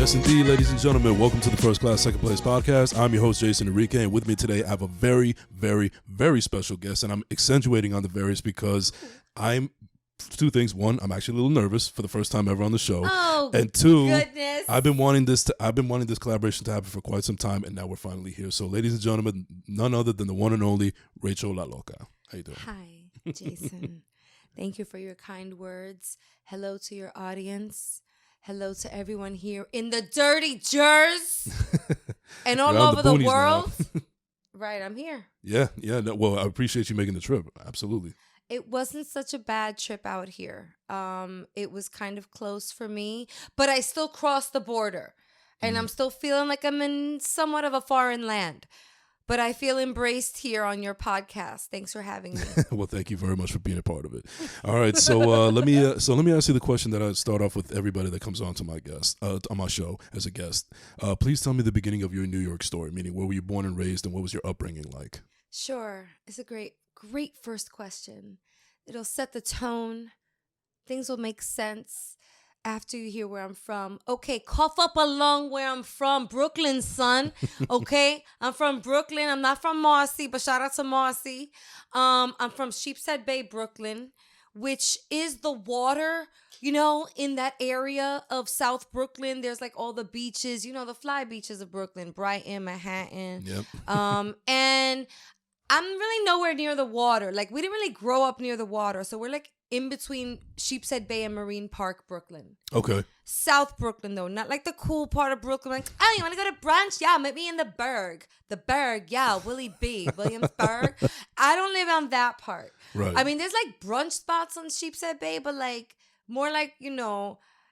Yes, indeed, ladies and gentlemen, welcome to the First Class, Second Place podcast. I'm your host, Jason Enrique, and with me today, I have a very, very, very special guest, and I'm accentuating on the various because I'm two things. One, I'm actually a little nervous for the first time ever on the show, and two, goodness. I've been wanting this collaboration to happen for quite some time, and now we're finally here. So, ladies and gentlemen, none other than the one and only Rachel La Loca. How you doing? Hi, Jason. Thank you for your kind words. Hello to your audience. Hello to everyone here in the dirty Jersey and all over the world. Right, I'm here. Yeah. No, well, I appreciate you making the trip. Absolutely. It wasn't such a bad trip out here. It was kind of close for me, but I still crossed the border. And I'm still feeling like I'm in somewhat of a foreign land. But I feel embraced here on your podcast. Thanks for having me. Well, thank you very much for being a part of it. All right, so let me ask you the question that I start off with everybody that comes on to my show as a guest. Please tell me the beginning of your New York story, meaning where were you born and raised, and what was your upbringing like? Sure, it's a great first question. It'll set the tone. Things will make sense after you hear where I'm from. Okay, cough up a lung where I'm from. Brooklyn, son. Okay? I'm from Brooklyn. I'm not from Marcy, but shout out to Marcy. I'm from Sheepshead Bay, Brooklyn, which is the water, in that area of South Brooklyn. There's like all the beaches, the fly beaches of Brooklyn, Brighton, Manhattan. Yep. And I'm really nowhere near the water. Like, we didn't really grow up near the water. So we're like in between Sheepshead Bay and Marine Park, Brooklyn. Okay. South Brooklyn, though. Not like the cool part of Brooklyn. Like, oh, you want to go to brunch? Yeah, meet me in the Berg. The Berg, yeah, Willie B. Williamsburg. I don't live on that part. Right. I mean, there's like brunch spots on Sheepshead Bay, but like more like,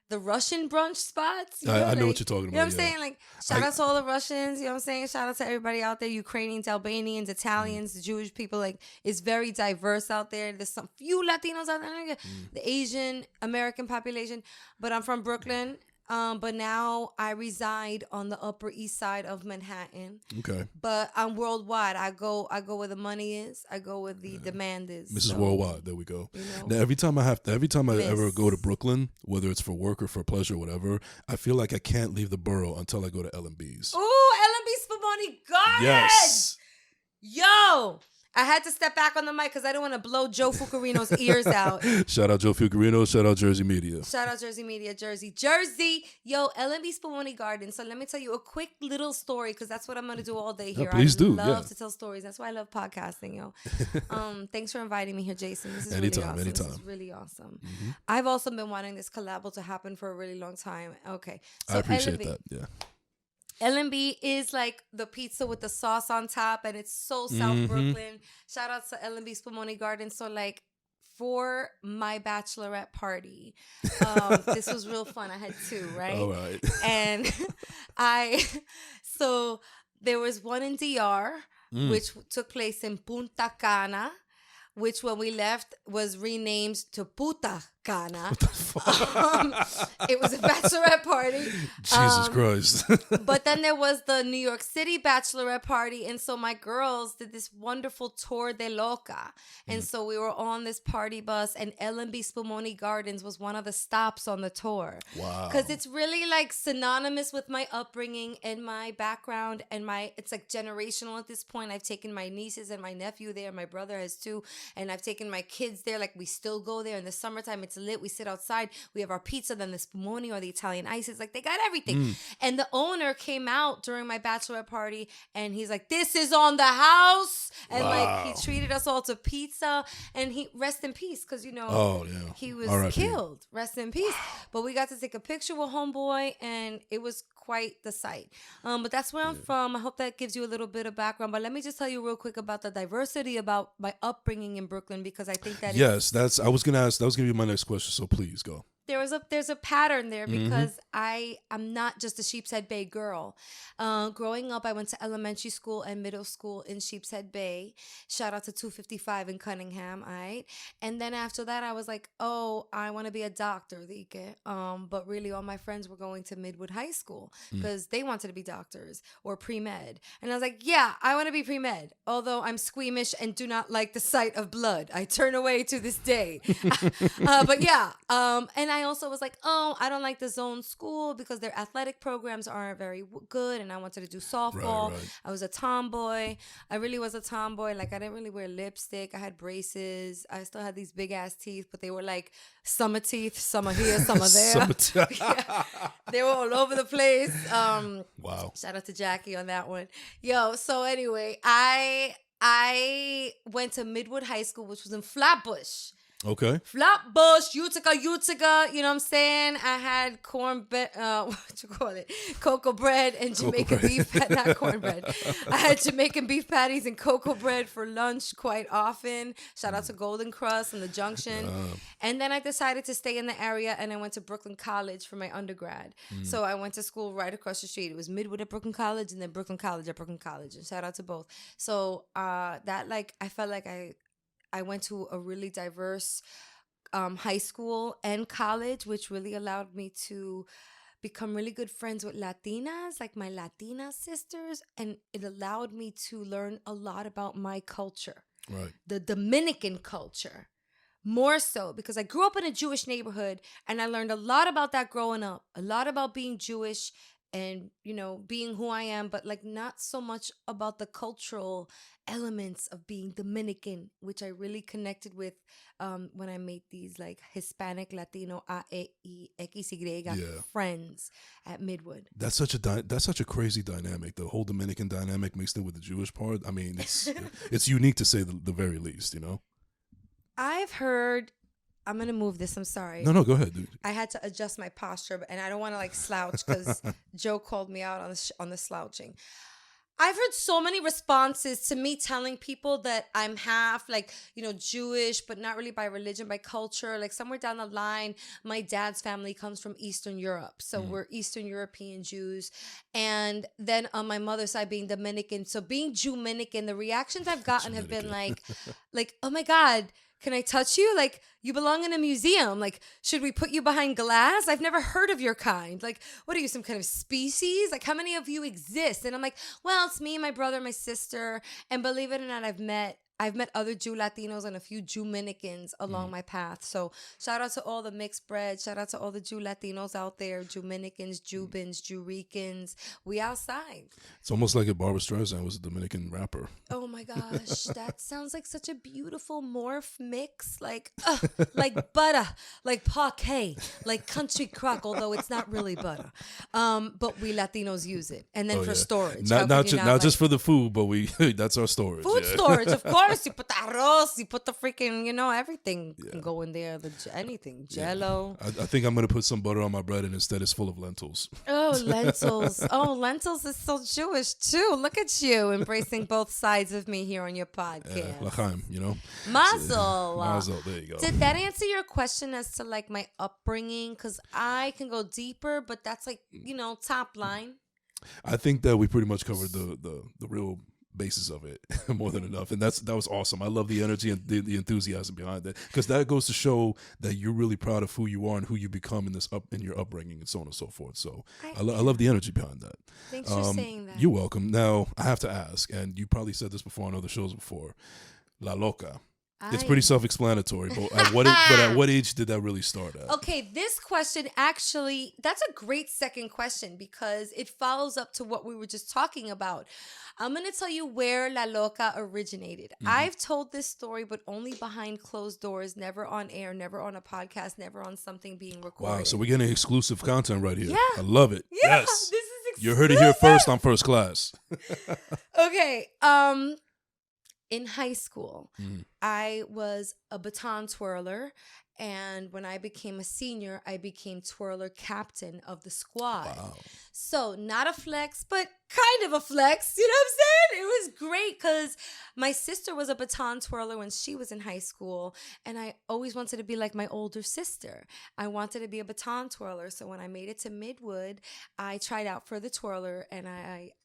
the Russian brunch spots. I know what you're talking about. You know what I'm saying? Like, shout out to all the Russians. You know what I'm saying? Shout out to everybody out there. Ukrainians, Albanians, Italians, Jewish people. Like, it's very diverse out there. There's some few Latinos out there. The Asian American population. But I'm from Brooklyn. But now I reside on the Upper East Side of Manhattan. Okay. But I'm worldwide. I go where the money is. I go where the demand is. Mrs. Worldwide, there we go. Now every time I ever go to Brooklyn, whether it's for work or for pleasure or whatever, I feel like I can't leave the borough until I go to L&B's. Ooh, L&B's for Money Garden. Yes. Yo. I had to step back on the mic because I don't want to blow Joe Fucarino's ears out. Shout out Joe Fucarino. Shout out Jersey Media. Shout out Jersey Media, Jersey. Yo, L&B Spumoni Garden. So let me tell you a quick little story because that's what I'm going to do all day here. Please do. I love to tell stories. That's why I love podcasting, yo. Thanks for inviting me here, Jason. This is Anytime. This is really awesome. Mm-hmm. I've also been wanting this collabo to happen for a really long time. Okay. So I appreciate that. Yeah. L&B is like the pizza with the sauce on top, and it's so South Brooklyn. Shout out to L&B Spumoni Garden. So like for my bachelorette party, this was real fun. I had two, right? All right. And so there was one in DR, which took place in Punta Cana, which when we left was renamed to Puta Cana. What the fuck? It was a bachelorette party. Jesus Christ. But then there was the New York City bachelorette party. And so my girls did this wonderful tour de Loca. And so we were on this party bus, and L&B Spumoni Gardens was one of the stops on the tour. Wow. Because it's really like synonymous with my upbringing and my background, and it's like generational at this point. I've taken my nieces and my nephew there. My brother has too. And I've taken my kids there. Like, we still go there in the summertime. It's lit. We sit outside. We have our pizza, then the spumoni or the Italian ices. Like, they got everything. And the owner came out during my bachelorette party, and he's like, "This is on the house." And like, he treated us all to pizza. And he, rest in peace, because he was killed. Rest in peace. But we got to take a picture with homeboy, and it was quite the sight. But that's where I'm from. I hope that gives you a little bit of background. But let me just tell you real quick about the diversity about my upbringing in Brooklyn, because I think that I was gonna ask. That was gonna be my next question. So please go. There's a pattern there because I'm not just a Sheepshead Bay girl. Growing up, I went to elementary school and middle school in Sheepshead Bay. Shout out to 255 in Cunningham, all right? And then after that, I was like, oh, I want to be a doctor, Enrique. But really, all my friends were going to Midwood High School because they wanted to be doctors or pre-med. And I was like, yeah, I want to be pre-med, although I'm squeamish and do not like the sight of blood. I turn away to this day. But yeah, and I also was like, oh, I don't like the zone school because their athletic programs aren't very good. And I wanted to do softball. Right. I was a tomboy. I really was a tomboy. Like, I didn't really wear lipstick. I had braces. I still had these big ass teeth, but they were like summer teeth. Some are here, some are there. Yeah. They were all over the place. Wow. Shout out to Jackie on that one. Yo, so anyway, I went to Midwood High School, which was in Flatbush. Okay. Flatbush, Utica, you know what I'm saying? I had what you call it? Cocoa bread and Jamaican beef, not cornbread. I had Jamaican beef patties and cocoa bread for lunch quite often. Shout out to Golden Crust and the Junction. And then I decided to stay in the area and I went to Brooklyn College for my undergrad. So I went to school right across the street. It was Midwood at Brooklyn College and then Brooklyn College at Brooklyn College. And shout out to both. So that like, I felt like I went to a really diverse high school and college, which really allowed me to become really good friends with Latinas, like my Latina sisters. And it allowed me to learn a lot about my culture, Right. the Dominican culture. More so because I grew up in a Jewish neighborhood and I learned a lot about that growing up, a lot about being Jewish and, you know, being who I am, but like not so much about the cultural elements of being Dominican, which I really connected with when I made these like Hispanic, Latino, XY friends at Midwood. That's such a crazy dynamic. The whole Dominican dynamic mixed in with the Jewish part. I mean, it's unique to say the very least, you know? I've heard... I'm going to move this. I'm sorry. No, go ahead, dude. I had to adjust my posture, and I don't want to like slouch because Joe called me out on the slouching. I've heard so many responses to me telling people that I'm half like, you know, Jewish, but not really by religion, by culture. Like somewhere down the line, my dad's family comes from Eastern Europe. So we're Eastern European Jews. And then on my mother's side being Dominican. So being Jew-Minican, the reactions I've gotten have been like, oh my God, can I touch you? Like, you belong in a museum. Like, should we put you behind glass? I've never heard of your kind. Like, what are you, some kind of species? Like, how many of you exist? And I'm like, well, it's me, my brother, my sister. And believe it or not, I've met other Jew Latinos and a few Jew Dominicans along my path. So shout out to all the mixed bread. Shout out to all the Jew Latinos out there, Jew Dominicans, Jubans, Jew Ricans. We outside. It's almost like if Barbra Streisand was a Dominican rapper. Oh my gosh, that sounds like such a beautiful morph mix. Like butter, like parquet, like country crock, although it's not really butter. But we Latinos use it. And then for storage. Not just for the food, but that's our storage. Food storage, of course. You put the arroz, you put the freaking, you know, everything can go in there. Anything. Jello. I think I'm going to put some butter on my bread and instead it's full of lentils. Oh, lentils. Oh, lentils is so Jewish too. Look at you embracing both sides of me here on your podcast. L'chaim, you know? Mazel. Mazel, there you go. Did that answer your question as to like my upbringing? Because I can go deeper, but that's like, you know, top line. I think that we pretty much covered the real basis of it more than enough, and that was awesome. I love the energy and the enthusiasm behind that, because that goes to show that you're really proud of who you are and who you become in your upbringing and so on and so forth. So I love the energy behind that. Thanks for saying that. You're welcome. Now I have to ask, and you probably said this before on other shows before, La Loca. It's pretty self-explanatory, but at what age did that really start at? Okay, this question actually, that's a great second question because it follows up to what we were just talking about. I'm going to tell you where La Loca originated. I've told this story, but only behind closed doors, never on air, never on a podcast, never on something being recorded. Wow, so we're getting exclusive content right here. Yeah. I love it. Yeah, Yes. this is exclusive. You heard it here first on First Class. Okay, in high school, I was a baton twirler, and when I became a senior, I became twirler captain of the squad. Wow. So not a flex, but kind of a flex. You know what I'm saying? It was great because my sister was a baton twirler when she was in high school, and I always wanted to be like my older sister. I wanted to be a baton twirler. So when I made it to Midwood, I tried out for the twirler and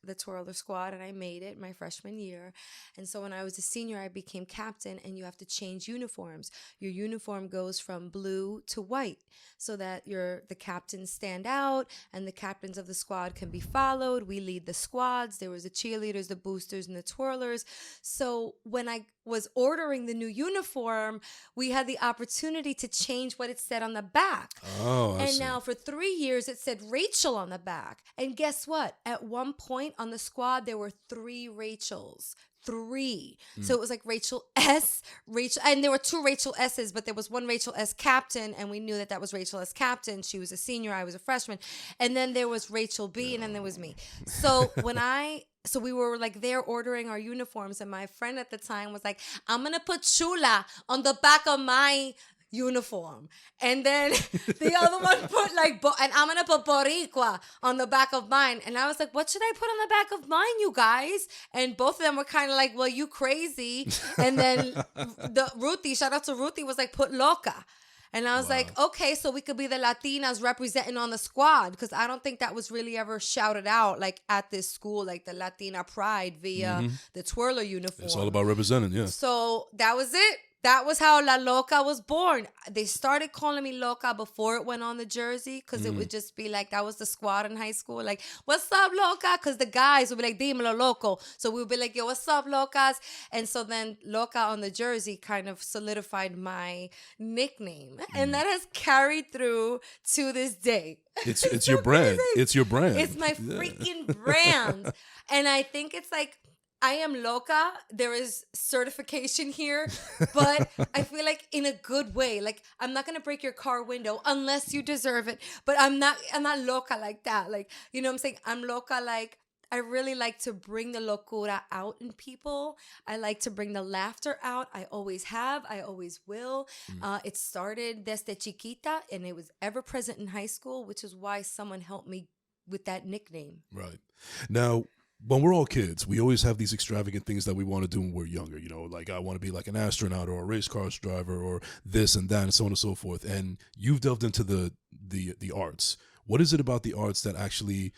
the twirler squad, and I made it my freshman year. And so when I was a senior, I became captain, and you have to change uniforms. Your uniform goes from blue to white so that the captains stand out and the captains of the squad can be followed. We lead the squads. There was the cheerleaders, the boosters, and the twirlers. So when I was ordering the new uniform, we had the opportunity to change what it said on the back. Oh, I And see. now for 3 years, it said Rachel on the back. And guess what? At one point on the squad, there were 3 Rachels. 3. So it was like Rachel S, Rachel, and there were 2 Rachel S's, but there was one Rachel S captain, and we knew that was Rachel S captain. She was a senior, I was a freshman. And then there was Rachel B, and then there was me. So so we were like there ordering our uniforms, and my friend at the time was like, I'm gonna put Chula on the back of my uniform, and then the other one put like and I'm gonna put Boricua on the back of mine. And I was like, what should I put on the back of mine, you guys? And both of them were kind of like, well, you crazy. And then Ruthie, shout out to Ruthie, was like, put Loca. And I was like, okay, so we could be the Latinas representing on the squad, because I don't think that was really ever shouted out like at this school, like the Latina pride via the twirler uniform. It's all about representing, yeah. So that was it. That was how La Loca was born. They started calling me Loca before it went on the jersey, because it would just be like, that was the squad in high school. Like, what's up, Loca? Because the guys would be like, Dímelo, Loco. So we would be like, yo, what's up, Locas? And so then Loca on the jersey kind of solidified my nickname. And that has carried through to this day. It's your brand. It's your brand. It's my freaking brand. And I think it's like, I am Loca. There is certification here, but I feel like in a good way. Like, I'm not going to break your car window unless you deserve it, but I'm not Loca like that. Like, you know what I'm saying? I'm Loca like, I really like to bring the locura out in people. I like to bring the laughter out. I always have. I always will. It started desde chiquita, and it was ever present in high school, which is why someone helped me with that nickname. Right. Now, when we're all kids, we always have these extravagant things that we want to do when we're younger. You know, like I want to be like an astronaut or a race car driver or this and that and so on and so forth. And you've delved into the arts. What is it about the arts that actually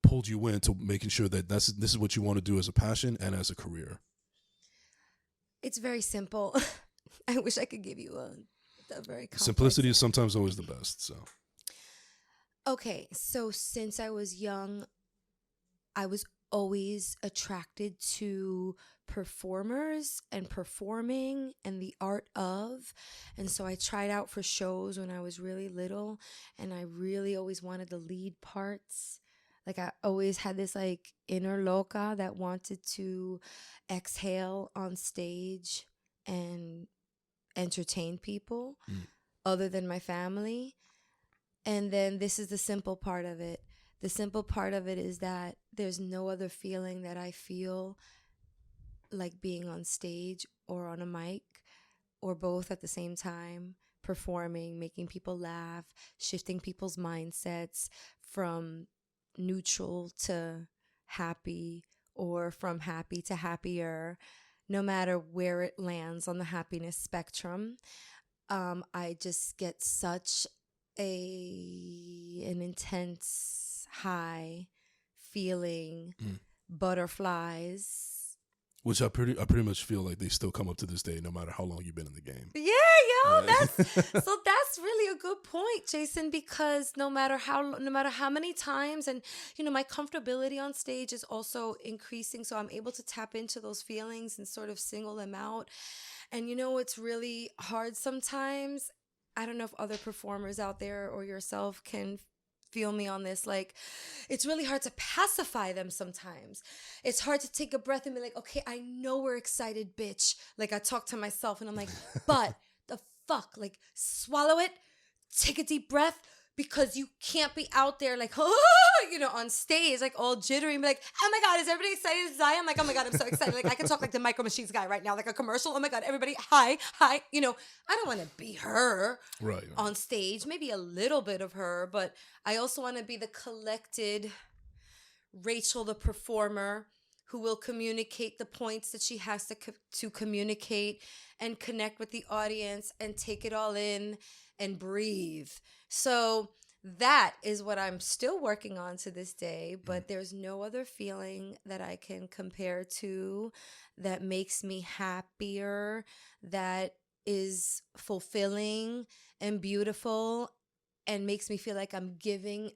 pulled you into making sure that this is what you want to do as a passion and as a career? It's very simple. I wish I could give you a very complex. Simplicity is sometimes always the best. So, okay, so since I was young, I was always attracted to performers and performing and the art of. And so I tried out for shows when I was really little, and I really always wanted the lead parts. Like, I always had this like inner Loca that wanted to exhale on stage and entertain people other than my family. And then this is the simple part of it. The simple part of it is that there's no other feeling that I feel like being on stage or on a mic or both at the same time, performing, making people laugh, shifting people's mindsets from neutral to happy or from happy to happier, no matter where it lands on the happiness spectrum. I just get such an intense high feeling, butterflies. which I pretty much feel like they still come up to this day, no matter how long you've been in the game. Yeah, yo, that's really a good point, Jason, because no matter how many times, and my comfortability on stage is also increasing, so I'm able to tap into those feelings and sort of single them out. And it's really hard sometimes. I don't know if other performers out there or yourself can feel me on this. Like, it's really hard to pacify them sometimes. It's hard to take a breath and be like, okay, I know we're excited, bitch. Like, I talk to myself and I'm like, but the fuck, like, swallow it, take a deep breath, because you can't be out there like, on stage, like all jittery and be like, oh my God, is everybody excited as I am? Like, oh my God, I'm so excited. Like, I can talk like the Micro Machines guy right now, like a commercial. Oh my God, everybody, hi. I don't want to be her on stage, maybe a little bit of her, but I also want to be the collected Rachel, the performer, who will communicate the points that she has to communicate and connect with the audience and take it all in and breathe. So that is what I'm still working on to this day, but there's no other feeling that I can compare to that makes me happier, that is fulfilling and beautiful and makes me feel like I'm giving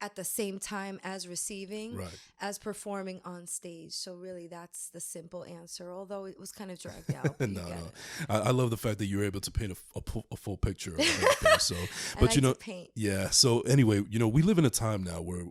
at the same time as receiving, Right. as performing on stage. So really, that's the simple answer. Although it was kind of dragged out. But you No, get no. it. I love the fact that you're able to paint a full picture of everything. So, I but like you know, to paint. yeah. So anyway, we live in a time now where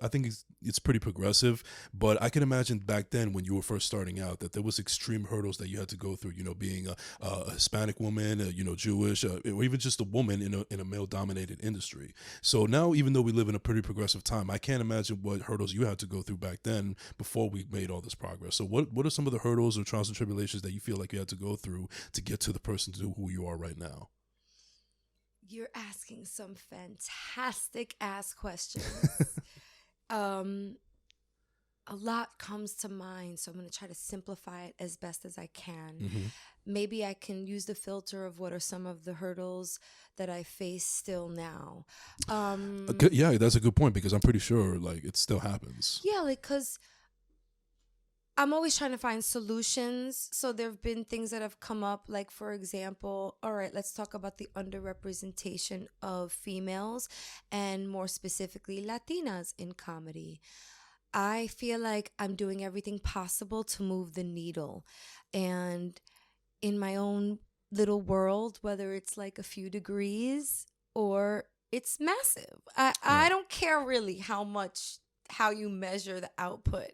I think it's pretty progressive. But I can imagine back then when you were first starting out that there was extreme hurdles that you had to go through. Being a Hispanic woman, Jewish, or even just a woman in a male dominated industry. So now, even though we live in a pretty progressive time, I can't imagine what hurdles you had to go through back then before we made all this progress. So what are some of the hurdles or trials and tribulations that you feel like you had to go through to get to the person to who you are right now? You're asking some fantastic ass questions. A lot comes to mind, so I'm going to try to simplify it as best as I can. Mm-hmm. Maybe I can use the filter of what are some of the hurdles that I face still now. Yeah, that's a good point because I'm pretty sure like it still happens. Yeah, like, because I'm always trying to find solutions. So there have been things that have come up, like, for example, all right, let's talk about the underrepresentation of females and more specifically Latinas in comedy. I feel like I'm doing everything possible to move the needle. And in my own little world, whether it's like a few degrees or it's massive, I don't care really how you measure the output.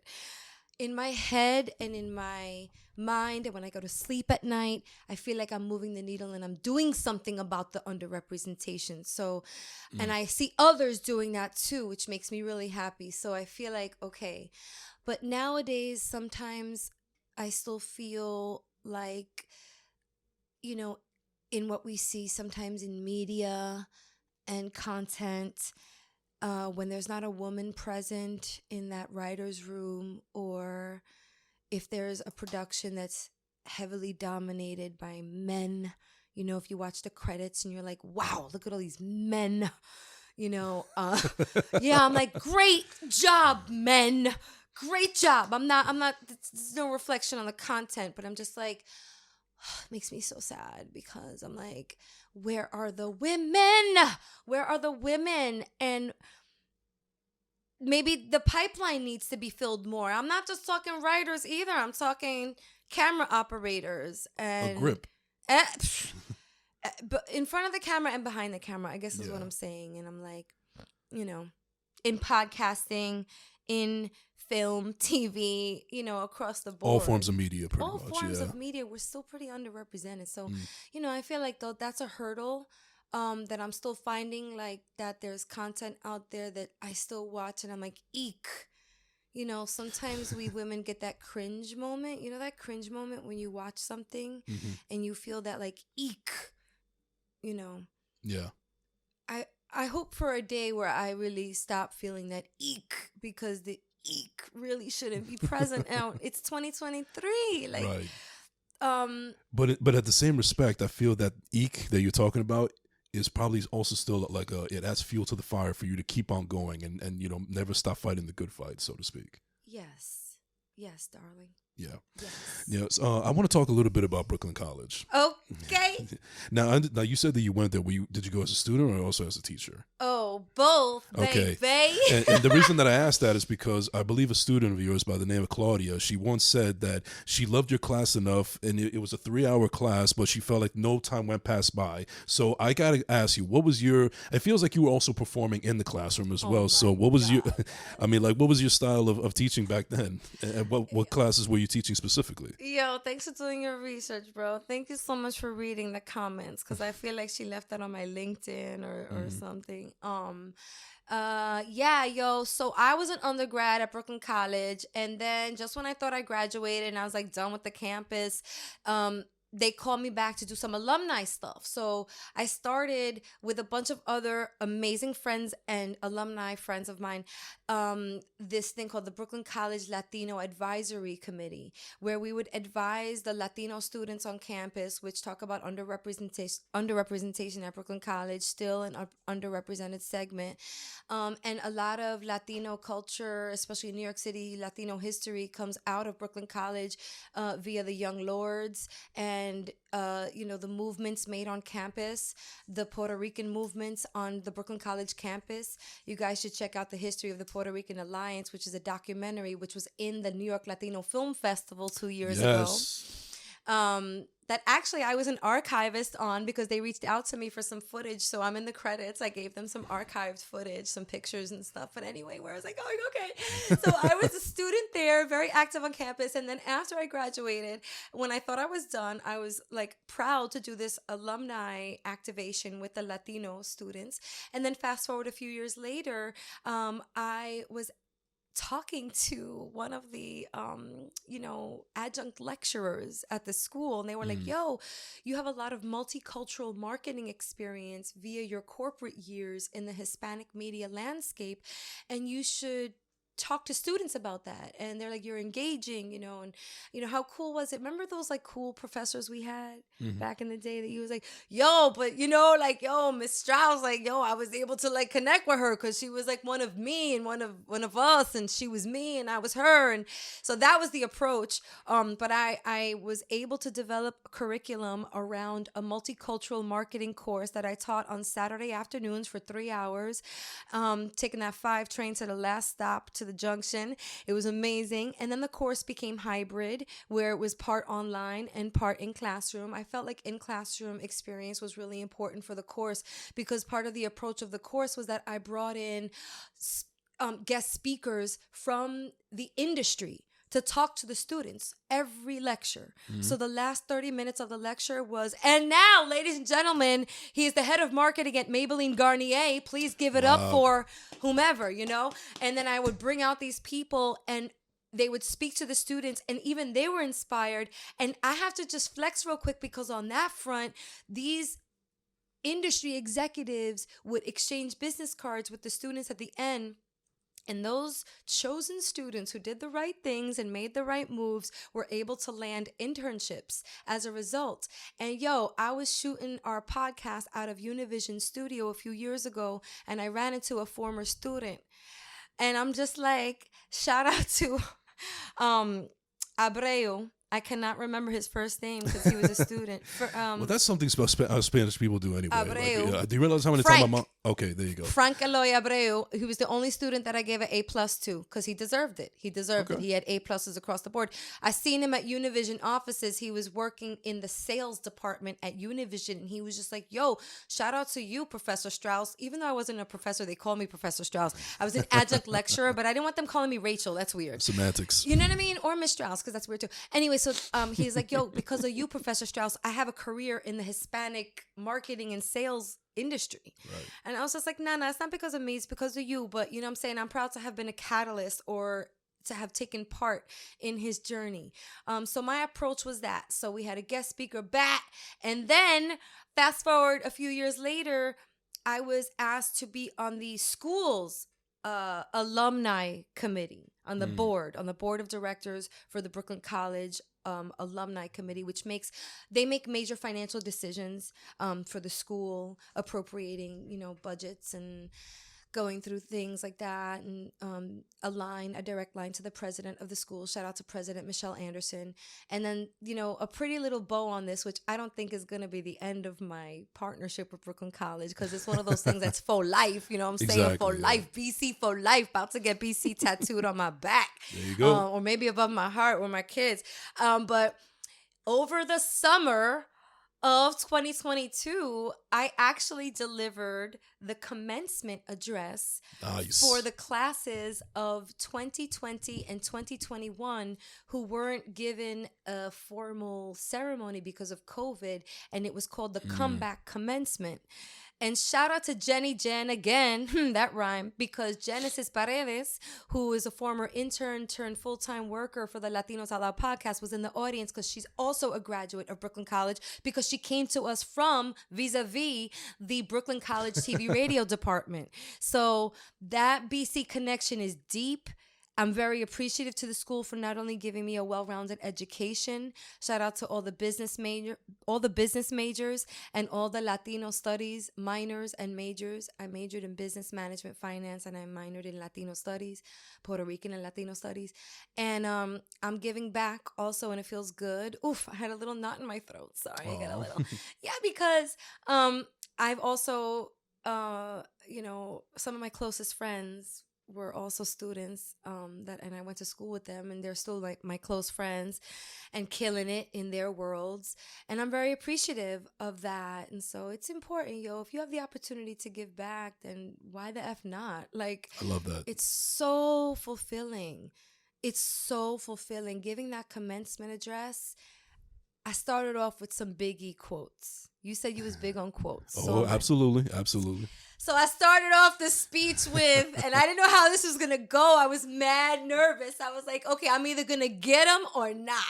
In my head and in my mind, and when I go to sleep at night, I feel like I'm moving the needle and I'm doing something about the underrepresentation. So, and I see others doing that too, which makes me really happy. So I feel like, okay. But nowadays, sometimes I still feel like, in what we see sometimes in media and content, when there's not a woman present in that writer's room, or if there's a production that's heavily dominated by men, if you watch the credits and you're like, wow, look at all these men, yeah, I'm like, great job, men. Great job. I'm not, there's no reflection on the content, but I'm just like, it makes me so sad because I'm like, where are the women? Where are the women? And maybe the pipeline needs to be filled more. I'm not just talking writers either. I'm talking camera operators and A grip. But in front of the camera and behind the camera, I guess is what Yeah. I'm saying. And I'm like, in podcasting, in film, TV, across the board. All forms of media, pretty All much. forms Yeah. of media, we're still pretty underrepresented. So, I feel like though that's a hurdle that I'm still finding, like that there's content out there that I still watch and I'm like, eek. Sometimes we women get that cringe moment. That cringe moment when you watch something and you feel that like, eek. Yeah. I hope for a day where I really stop feeling that eek, because the eek really shouldn't be present. Now it's 2023, like, right. But at the same respect, I feel that eek that you're talking about is probably also still like it adds fuel to the fire for you to keep on going and never stop fighting the good fight, so to speak. Yes, darling. Yeah. Yes. Yeah. So, I want to talk a little bit about Brooklyn College. Okay. Now you said that you went there. Did you go as a student or also as a teacher? Oh, both, Okay. baby. And the reason that I asked that is because I believe a student of yours by the name of Claudia, she once said that she loved your class enough, and it was a 3-hour class, but she felt like no time went past by. So I got to ask you, it feels like you were also performing in the classroom as well. So what was your, what was your style of teaching back then? And what classes were you teaching specifically? Yo, thanks for doing your research, bro. Thank you so much for reading the comments, because I feel like she left that on my LinkedIn or something. So I was an undergrad at Brooklyn College, and then just when I thought I graduated and I was like done with the campus, they called me back to do some alumni stuff. So I started with a bunch of other amazing friends and alumni friends of mine, this thing called the Brooklyn College Latino Advisory Committee, where we would advise the Latino students on campus, which talk about underrepresentation at Brooklyn College, still an underrepresented segment. And a lot of Latino culture, especially in New York City, Latino history comes out of Brooklyn College via the Young Lords and and the movements made on campus, the Puerto Rican movements on the Brooklyn College campus. You guys should check out the history of the Puerto Rican Alliance, which is a documentary which was in the New York Latino Film Festival 2 years ago. That actually I was an archivist on because they reached out to me for some footage. So I'm in the credits. I gave them some archived footage, some pictures and stuff. But anyway, where was I going? Okay. So I was a student there, very active on campus. And then after I graduated, when I thought I was done, I was like proud to do this alumni activation with the Latino students. And then fast forward a few years later, I was talking to one of the adjunct lecturers at the school, and they were like, yo, you have a lot of multicultural marketing experience via your corporate years in the Hispanic media landscape, and you should talk to students about that. And they're like, you're engaging, and how cool was it? Remember those like cool professors we had back in the day that he was like, yo, but yo, Miss Strauss, like, yo, I was able to like connect with her because she was like one of me and one of us, and she was me and I was her. And so that was the approach. But I was able to develop a curriculum around a multicultural marketing course that I taught on Saturday afternoons for 3 hours, taking that 5 train to the last stop to the junction. It was amazing. And then the course became hybrid, where it was part online and part in classroom. I felt like in classroom experience was really important for the course because part of the approach of the course was that I brought in guest speakers from the industry to talk to the students every lecture. So the last 30 minutes of the lecture was, and now, ladies and gentlemen, he is the head of marketing at Maybelline Garnier. Please give it up for whomever, And then I would bring out these people and they would speak to the students, and even they were inspired. And I have to just flex real quick because on that front, these industry executives would exchange business cards with the students at the end. And those chosen students who did the right things and made the right moves were able to land internships as a result. And I was shooting our podcast out of Univision Studio a few years ago, and I ran into a former student. And I'm just like, shout out to Abreu. I cannot remember his first name because he was a student. Well, that's something Spanish people do anyway. Abreu. Like, do you realize how many times my mom... Okay, there you go. Frank Eloy Abreu, he was the only student that I gave an A+ to because he deserved it. He deserved it. He had A+ across the board. I seen him at Univision offices. He was working in the sales department at Univision, and he was just like, yo, shout out to you, Professor Strauss. Even though I wasn't a professor, they called me Professor Strauss. I was an adjunct lecturer, but I didn't want them calling me Rachel. That's weird. Semantics. You know what I mean? Or Miss Strauss, because that's weird too. Anyway, so he's like, yo, because of you, Professor Strauss, I have a career in the Hispanic marketing and sales industry. Right. And I was just like, nah, it's not because of me, it's because of you. But you know what I'm saying? I'm proud to have been a catalyst or to have taken part in his journey. So my approach was that. So we had a guest speaker bat. And then fast forward a few years later, I was asked to be on the school's alumni committee, on the board of directors for the Brooklyn College alumni committee, which they make major financial decisions for the school, appropriating, budgets and going through things like that, and a direct line to the president of the school. Shout out to President Michelle Anderson. And then, a pretty little bow on this, which I don't think is going to be the end of my partnership with Brooklyn College, because it's one of those things that's for life. You know what I'm saying? For life. BC for life. About to get BC tattooed on my back. There you go. Or maybe above my heart with my kids. But over the summer of 2022, I actually delivered the commencement address for the classes of 2020 and 2021 who weren't given a formal ceremony because of COVID, and it was called the comeback commencement. And shout out to Jenny Jen again, that rhyme, because Genesis Paredes, who is a former intern turned full-time worker for the Latinos Out Loud podcast, was in the audience because she's also a graduate of Brooklyn College, because she came to us from vis-a-vis the Brooklyn College TV radio department. So that BC connection is deep. I'm very appreciative to the school for not only giving me a well-rounded education. Shout out to all the business majors and all the Latino studies minors and majors. I majored in business management, finance, and I minored in Latino studies, Puerto Rican and Latino studies. And I'm giving back also, and it feels good. Oof, I had a little knot in my throat. Sorry, I got a little. Yeah, because I've also, some of my closest friends were also students and I went to school with them, and they're still like my close friends and killing it in their worlds, and I'm very appreciative of that. And so it's important, if you have the opportunity to give back, then why the F not? Like, I love that. It's so fulfilling. Giving that commencement address, I started off with some Biggie quotes. You said you was big on quotes. Oh, absolutely. So I started off the speech with, and I didn't know how this was going to go. I was mad nervous. I was like, okay, I'm either going to get him or not.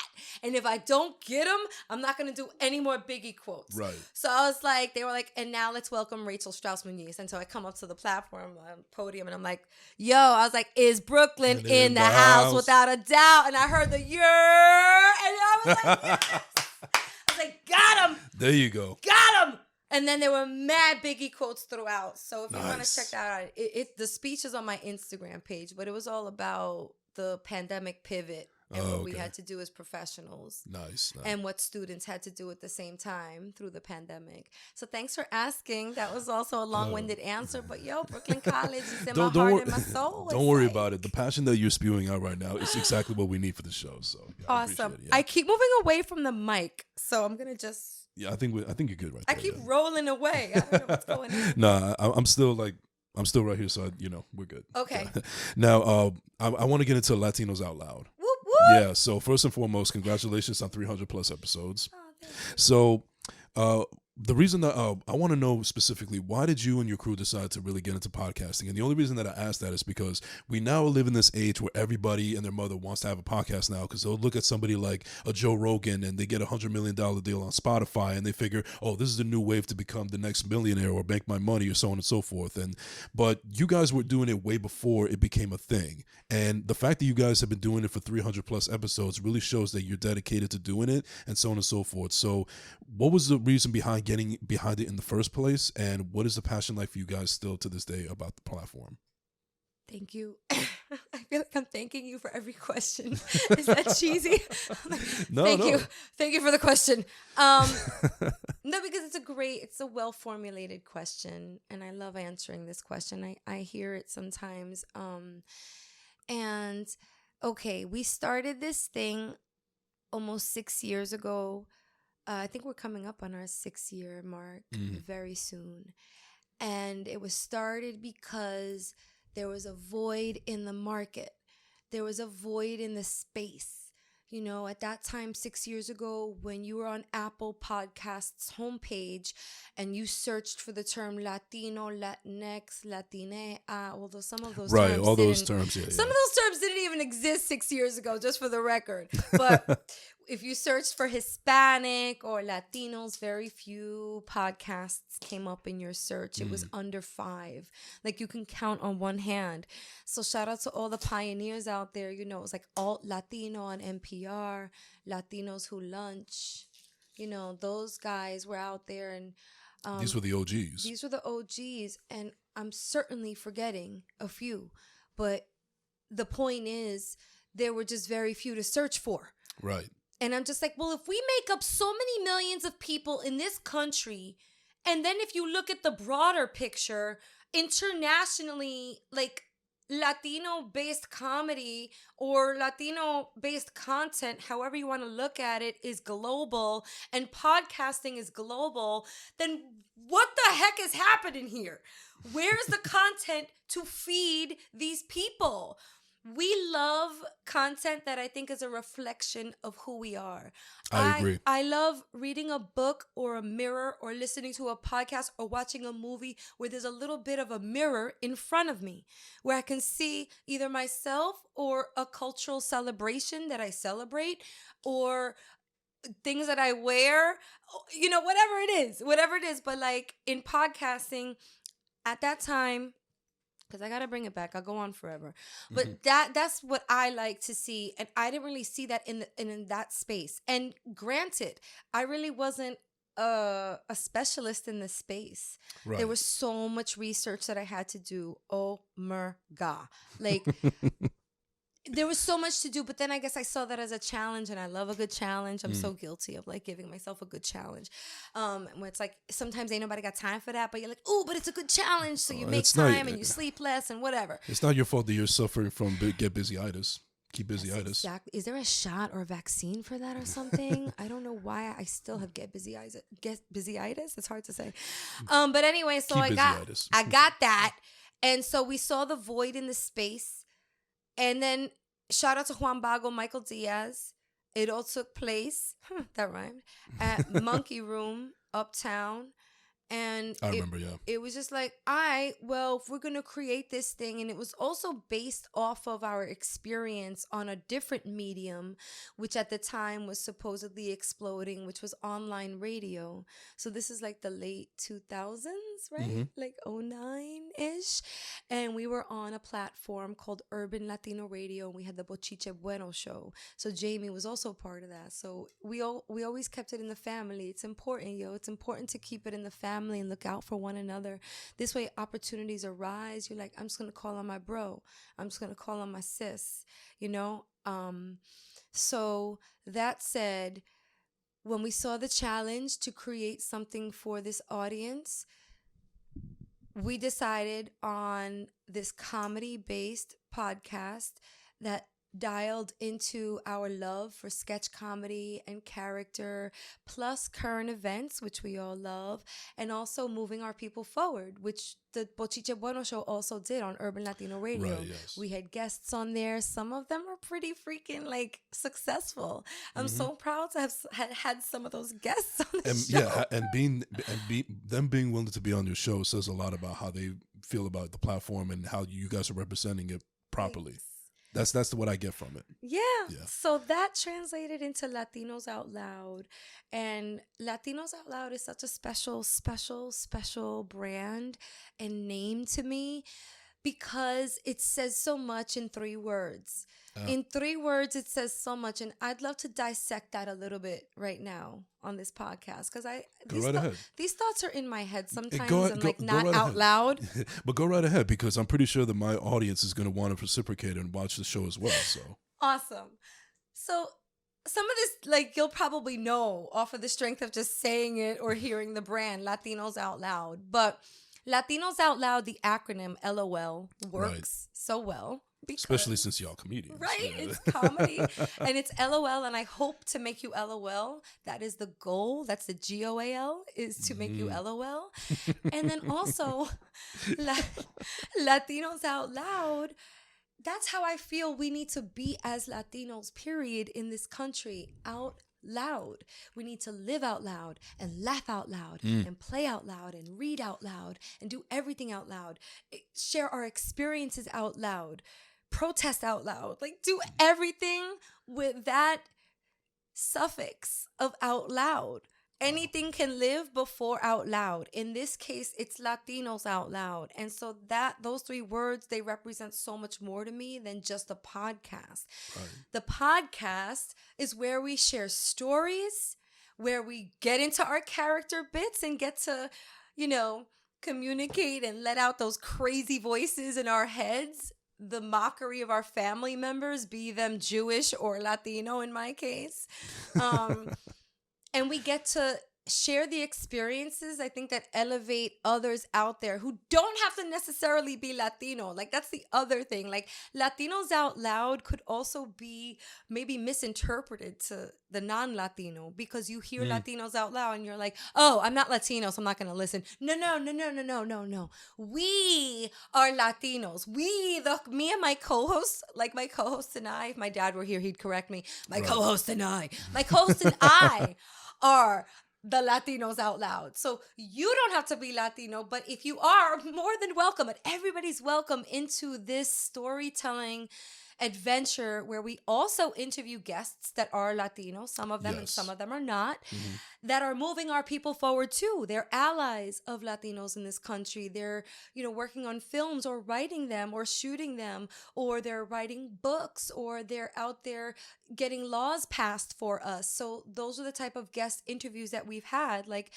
And if I don't get him, I'm not going to do any more Biggie quotes. Right. So I was like, they were like, and now let's welcome Rachel Strauss-Muniz. And so I come up to the platform, podium, and I'm like, I was like, is Brooklyn in the house? Without a doubt. And I heard the and I was like, yes. I was like, got him. There you go. Got him. And then there were mad Biggie quotes throughout. So if you want to check that out, the speech is on my Instagram page, but it was all about the pandemic pivot and what we had to do as professionals. Nice. And what students had to do at the same time through the pandemic. So thanks for asking. That was also a long-winded answer, but Brooklyn College is in my heart and my soul. Don't worry about it. The passion that you're spewing out right now is exactly what we need for the show. So awesome. I keep moving away from the mic, so I'm gonna just. Yeah, I think you're good right there. I keep rolling away. I don't know what's going on. Nah, I'm still right here, so we're good. Okay. Now, I want to get into Latinos Out Loud. Whoop, whoop. Yeah. So first and foremost, congratulations on 300 plus episodes. Oh, thank you. So, the reason that I want to know specifically, why did you and your crew decide to really get into podcasting? And the only reason that I asked that is because we now live in this age where everybody and their mother wants to have a podcast now, because they'll look at somebody like a Joe Rogan and they get $100 million deal on Spotify and they figure, oh, this is the new wave to become the next millionaire or make my money or so on and so forth. But you guys were doing it way before it became a thing. And the fact that you guys have been doing it for 300 plus episodes really shows that you're dedicated to doing it and so on and so forth. So what was the reason behind getting behind it in the first place, and what is the passion like for you guys still to this day about the platform? Thank you. I feel like I'm thanking you for every question. Is that cheesy? No, Thank no. you. Thank you for the question. No, because it's a well-formulated question, and I love answering this question. I hear it sometimes. And okay, we started this thing almost 6 years ago. I think we're coming up on our 6-year mark very soon. And it was started because there was a void in the market. There was a void in the space. At that time, 6 years ago, when you were on Apple Podcasts homepage and you searched for the term Latino, Latinx, Latine, although some of those right, terms all those terms, yeah. Some of those terms didn't even exist 6 years ago, just for the record. But if you searched for Hispanic or Latinos, very few podcasts came up in your search. It was under 5. Like, you can count on one hand. So shout out to all the pioneers out there. It was like Alt Latino on NPR, Latinos Who Lunch. Those guys were out there. And these were the OGs. These were the OGs. And I'm certainly forgetting a few. But the point is, there were just very few to search for. Right. And I'm just like, well, if we make up so many millions of people in this country, and then if you look at the broader picture, internationally, like Latino-based comedy or Latino-based content, however you want to look at it, is global, and podcasting is global, then what the heck is happening here? Where's the content to feed these people? We love content that I think is a reflection of who we are. I agree. I love reading a book or a mirror or listening to a podcast or watching a movie where there's a little bit of a mirror in front of me, where I can see either myself or a cultural celebration that I celebrate, or things that I wear, whatever it is. But like in podcasting, at that time, because I gotta bring it back. I'll go on forever, Mm-hmm. but that's what I like to see, and I didn't really see that in that space. And granted, I really wasn't a specialist in this space. Right. There was so much research that I had to do. Oh my god, like. There was so much to do, but then I guess I saw that as a challenge, and I love a good challenge. I'm so guilty of like giving myself a good challenge. Where it's like sometimes ain't nobody got time for that, but you're like, oh, but it's a good challenge, so you make it's time not- and you sleep less and whatever. It's not your fault that you're suffering from get busyitis. Keep busyitis. Exactly. Is there a shot or a vaccine for that or something? I don't know why I still have get busyitis. It's hard to say. But anyway, so Keep busyitis. I got that, and so we saw the void in the space. And then shout out to Juan Bago, Michael Diaz. It all took place, that rhymed, at Monkey Room, Uptown. And I remember, yeah. It was just like, if we're going to create this thing. And it was also based off of our experience on a different medium, which at the time was supposedly exploding, which was online radio. So this is like the late 2000s, right? Mm-hmm. Like 09-ish. And we were on a platform called Urban Latino Radio. And we had the Bochiche Bueno show. So Jamie was also part of that. So we always kept it in the family. It's important, yo. It's important to keep it in the family and look out for one another. This way opportunities arise. You're like, I'm just going to call on my bro. I'm just going to call on my sis, you know? So that said, when we saw the challenge to create something for this audience, we decided on this comedy-based podcast that dialed into our love for sketch comedy and character, plus current events, which we all love, and also moving our people forward, which the Bochiche Bueno show also did on Urban Latino Radio. Right, yes. We had guests on there. Some of them were pretty freaking like successful. I'm so proud to have had some of those guests on the show. Yeah, them being willing to be on your show says a lot about how they feel about the platform and how you guys are representing it properly. Thanks. That's what I get from it. Yeah. Yeah. So that translated into Latinos Out Loud. And Latinos Out Loud is such a special brand and name to me because it says so much in 3 words. In 3 words, it says so much. And I'd love to dissect that a little bit right now on this podcast because these thoughts are in my head sometimes not right out ahead. loud. But go right ahead because I'm pretty sure that my audience is going to want to reciprocate and watch the show as well. So Awesome. So some of this, like, you'll probably know off of the strength of just saying it or hearing the brand, Latinos Out Loud. But Latinos Out Loud, the acronym LOL, works so well. Because, especially since y'all comedians. Right? Yeah. It's comedy. And it's LOL, and I hope to make you LOL. That is the goal. That's the GOAL, is to make you LOL. And then also, Latinos Out Loud, that's how I feel we need to be as Latinos, period, in this country. Out loud. We need to live out loud and laugh out loud and play out loud and read out loud and do everything out loud. Share our experiences out loud. Protest out loud. Like, do everything with that suffix of out loud. Anything can live before out loud. In this case, it's Latinos Out Loud. And so those 3 words, they represent so much more to me than just a podcast. Right. The podcast is where we share stories, where we get into our character bits and get to, communicate and let out those crazy voices in our heads. The mockery of our family members, be them Jewish or Latino in my case. And we get to share the experiences, I think, that elevate others out there who don't have to necessarily be Latino. Like, that's the other thing. Like, Latinos Out Loud could also be maybe misinterpreted to the non-Latino because you hear Latinos Out Loud and you're like, oh, I'm not Latino, so I'm not going to listen. No. We are Latinos. Me and my co-host, like my co-host and I, if my dad were here, he'd correct me. My co-host and I are the Latinos Out Loud. So you don't have to be Latino, but if you are, more than welcome. And everybody's welcome into this storytelling adventure where we also interview guests that are Latino, some of them and Yes. some of them are not, Mhm. that are moving our people forward too. They're allies of Latinos in this country. They're, working on films or writing them or shooting them, or they're writing books, or they're out there getting laws passed for us. So those are the type of guest interviews that we've had, like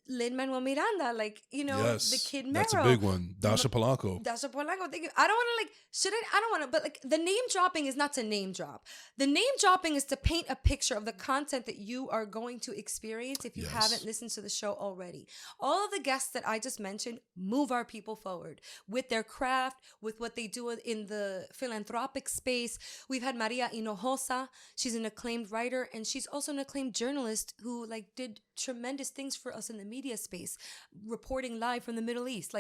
Lin-Manuel Miranda, like, the Yes, Kid that's a Mero. big one. Dasha Polanco. Dasha Polanco, thank you. I don't want to I don't want to, but like the name dropping is not to name drop. The name dropping is to paint a picture of the content that you are going to experience if you Yes. haven't listened to the show already. All of the guests that I just mentioned move our people forward with their craft, with what they do in the philanthropic space. We've had Maria Hinojosa. She's an acclaimed writer, and she's also an acclaimed journalist who did tremendous things for us in the media space, reporting live from the Middle East,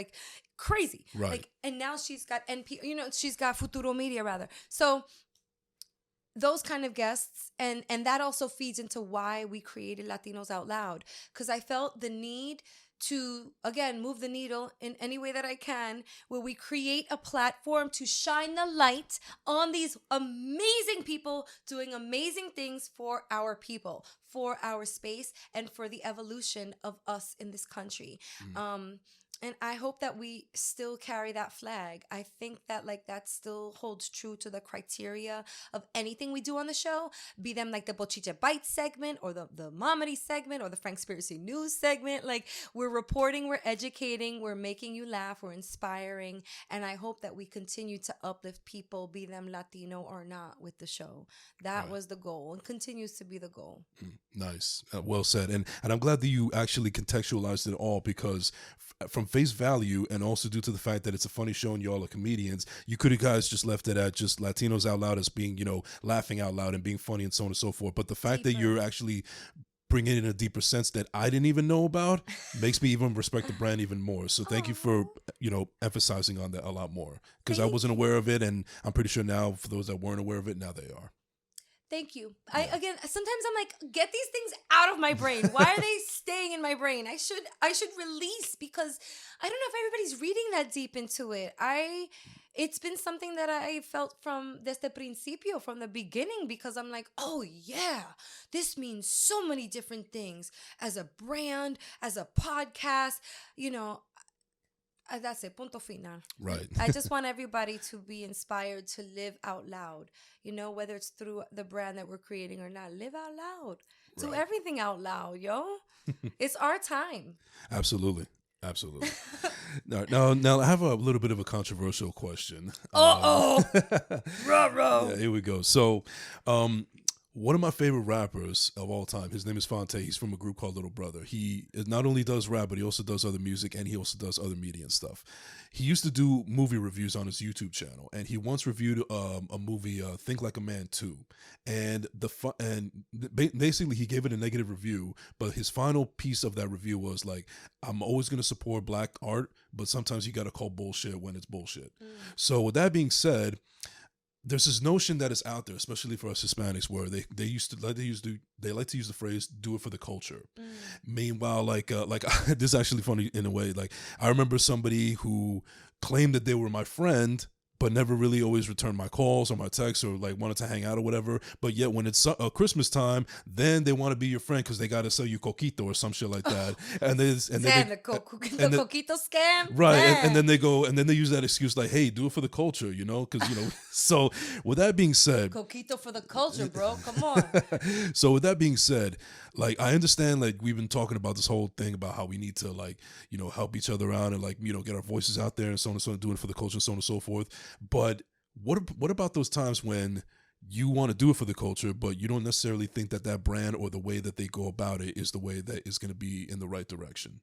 crazy. Right. And now she's got she's got Futuro Media rather. So those kind of guests, and that also feeds into why we created Latinos Out Loud, because I felt the need to, again, move the needle in any way that I can, where we create a platform to shine the light on these amazing people doing amazing things for our people, for our space, and for the evolution of us in this country. And I hope that we still carry that flag. I think that that still holds true to the criteria of anything we do on the show, be them the Bochiche Bites segment or the Momedy segment or the Frankspiracy News segment. We're reporting, we're educating, we're making you laugh, we're inspiring. And I hope that we continue to uplift people, be them Latino or not, with the show. That was the goal and continues to be the goal. Nice. Well said. And I'm glad that you actually contextualized it all, because from face value, and also due to the fact that it's a funny show and y'all are comedians, you could have guys just left it at just Latinos Out Loud as being, laughing out loud and being funny and so on and so forth. But the fact that you're actually bringing in a deeper sense that I didn't even know about makes me even respect the brand even more. So thank you for, emphasizing on that a lot more, because I wasn't aware of it. And I'm pretty sure now, for those that weren't aware of it, now they are. Thank you. Sometimes I'm get these things out of my brain. Why are they staying in my brain? I should release, because I don't know if everybody's reading that deep into it. It's been something that I felt from desde principio, from the beginning, because I'm oh yeah, this means so many different things as a brand, as a podcast, that's it, punto final. Right. I just want everybody to be inspired to live out loud, whether it's through the brand that we're creating or not. Live out loud. Do everything out loud, yo. It's our time. Absolutely. Now I have a little bit of a controversial question. Ruh-roh. Yeah, here we go. So, one of my favorite rappers of all time, his name is Fonte. He's from a group called Little Brother. He not only does rap, but he also does other music, and he also does other media and stuff. He used to do movie reviews on his YouTube channel, and he once reviewed a movie, Think Like a Man 2. And basically he gave it a negative review, but his final piece of that review was I'm always going to support black art, but sometimes you got to call bullshit when it's bullshit. So with that being said, there's this notion that is out there, especially for us Hispanics, where they like to use the phrase "do it for the culture." Meanwhile, this is actually funny in a way. I remember somebody who claimed that they were my friend, but never really always returned my calls or my texts, or wanted to hang out or whatever. But yet when it's Christmas time, then they want to be your friend because they got to sell you coquito or some shit like that. The coquito scam, right? And then they go, and then they use that excuse hey, do it for the culture, because So with that being said, coquito for the culture, bro. Come on. So with that being said, I understand we've been talking about this whole thing about how we need to help each other out and get our voices out there and so on and so on, doing it for the culture and so on and so forth. But what about those times when you want to do it for the culture, but you don't necessarily think that brand or the way that they go about it is the way that is going to be in the right direction?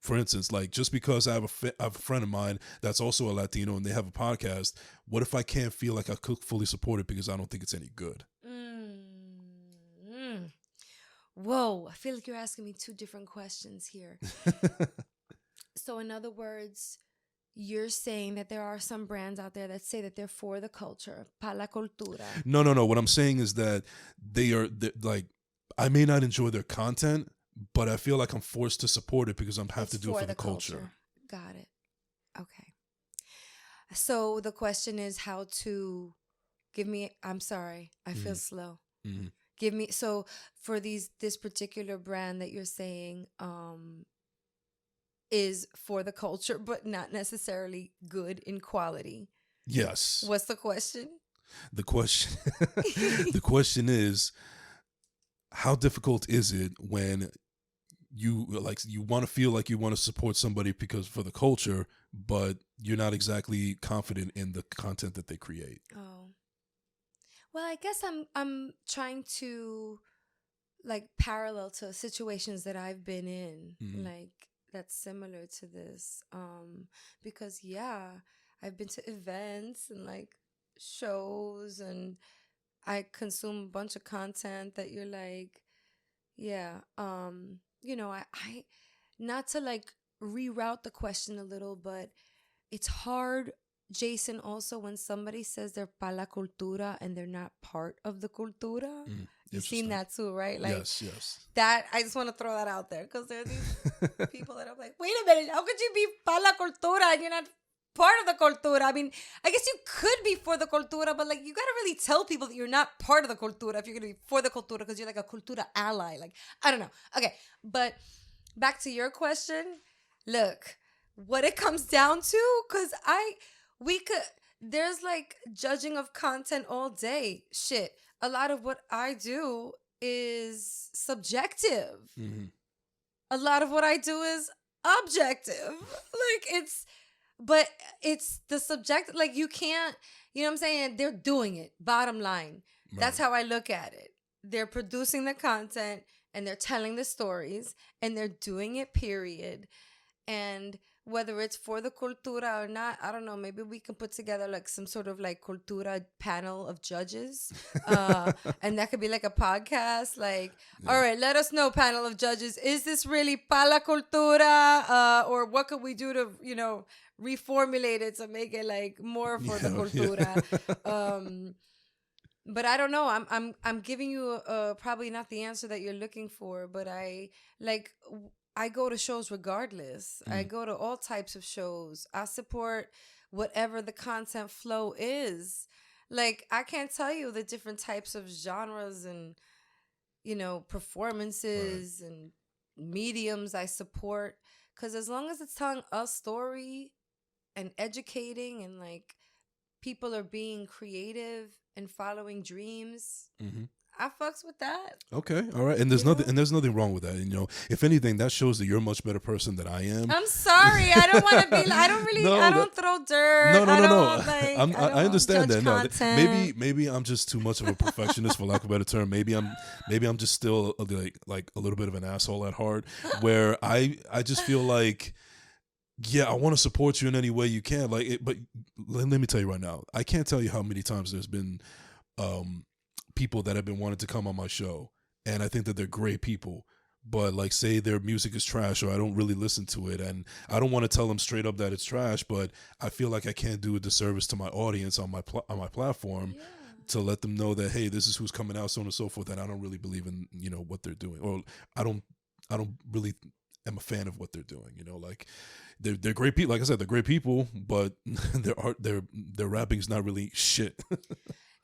For instance, just because I have a friend of mine that's also a Latino and they have a podcast, what if I can't feel like I could fully support it because I don't think it's any good? Whoa, I feel like you're asking me two different questions here. So in other words, you're saying that there are some brands out there that say that they're for the culture, pa la cultura. No. What I'm saying is that they're I may not enjoy their content, but I feel like I'm forced to support it because I have to do it for the culture. Got it. Okay. So the question is how to I'm sorry, I feel Mhm. slow. Mhm. Give me, so for this particular brand that you're saying, is for the culture, but not necessarily good in quality. Yes. What's the question? The question the question is, how difficult is it when you want to feel like you want to support somebody because for the culture, but you're not exactly confident in the content that they create? Oh, well, I guess I'm trying to like parallel to situations that I've been in, Mhm. like that's similar to this. Because yeah, I've been to events and like shows, and I consume a bunch of content that you're like, yeah, I not to like reroute the question a little, but it's hard, Jason, also when somebody says they're pa la cultura and they're not part of the cultura. Mm. You've seen Interesting. that too, right? Like Yes, yes. that. I just want to throw that out there because there are these people that are like, wait a minute, how could you be pa la cultura and you're not part of the cultura? I mean, I guess you could be for the cultura, but like you gotta really tell people that you're not part of the cultura if you're gonna be for the cultura because you're like a cultura ally. Like, I don't know. Okay, but back to your question. Look, what it comes down to, because we could, there's like judging of content all day. Shit. A lot of what I do is subjective. Hmm. A lot of what I do is objective. Like but it's the subject. Like you can't, you know what I'm saying? They're doing it. Bottom line. That's Right. how I look at it. They're producing the content and they're telling the stories and they're doing it, period. And whether it's for the cultura or not, I don't know. Maybe we can put together like some sort of like cultura panel of judges, and that could be like a podcast. Like, Yeah. all right, let us know, panel of judges, is this really pa la cultura, or what could we do to reformulate it to make it like more for the Yeah. cultura? Yeah. But I don't know. I'm giving you probably not the answer that you're looking for, but like I go to shows regardless. I Mm. go to all types of shows. I support whatever the content flow is. Like I can't tell you the different types of genres and Right. performances and mediums I support, cuz as long as it's telling a story and educating and like people are being creative and following dreams, Hmm. I fucks with that. Okay, all right, and You know? there's nothing wrong with that. And, if anything, that shows that you're a much better person than I am. I'm sorry. I don't want to be. I don't really. I No, that don't throw dirt. no, no, I no, no. don't like. I I don't understand judge that. No, content. maybe I'm just too much of a perfectionist, for lack of a better term. Maybe I'm just still like a little bit of an asshole at heart, where I just feel like, yeah, I want to support you in any way you can. Like, but let me tell you right now, I can't tell you how many times there's been people that have been wanting to come on my show, and I think that they're great people. But like, say their music is trash, or I don't really listen to it, and I don't want to tell them straight up that it's trash, but I feel like I can't do a disservice to my audience on on my platform Yeah. to let them know that, hey, this is who's coming out, so on and so forth, and I don't really believe in what they're doing, or I don't I don't really am a fan of what they're doing. Like they're great people. Like I said, they're great people, but their rapping's not really shit.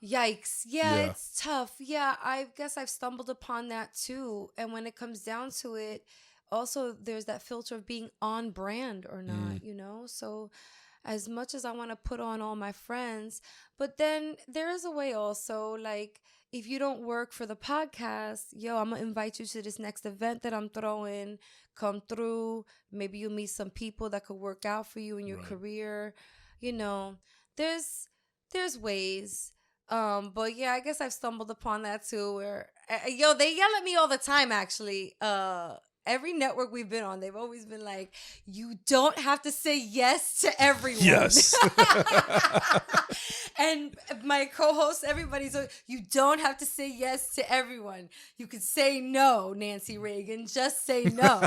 Yikes. Yeah, Yeah. it's tough. Yeah, I guess I've stumbled upon that too. And when it comes down to it, also there's that filter of being on brand or Mm, not. So as much as I want to put on all my friends, but then there is a way also, like if you don't work for the podcast, yo, I'm gonna invite you to this next event that I'm throwing. Come through. Maybe you'll meet some people that could work out for you in your right. career. You know, there's ways. But yeah, I guess I've stumbled upon that too. Where yo, they yell at me all the time. Actually, every network we've been on, they've always been like, "You don't have to say yes to everyone." Yes. And my co-host, everybody's like, "You don't have to say yes to everyone. You can say no, Nancy Reagan. Just say no."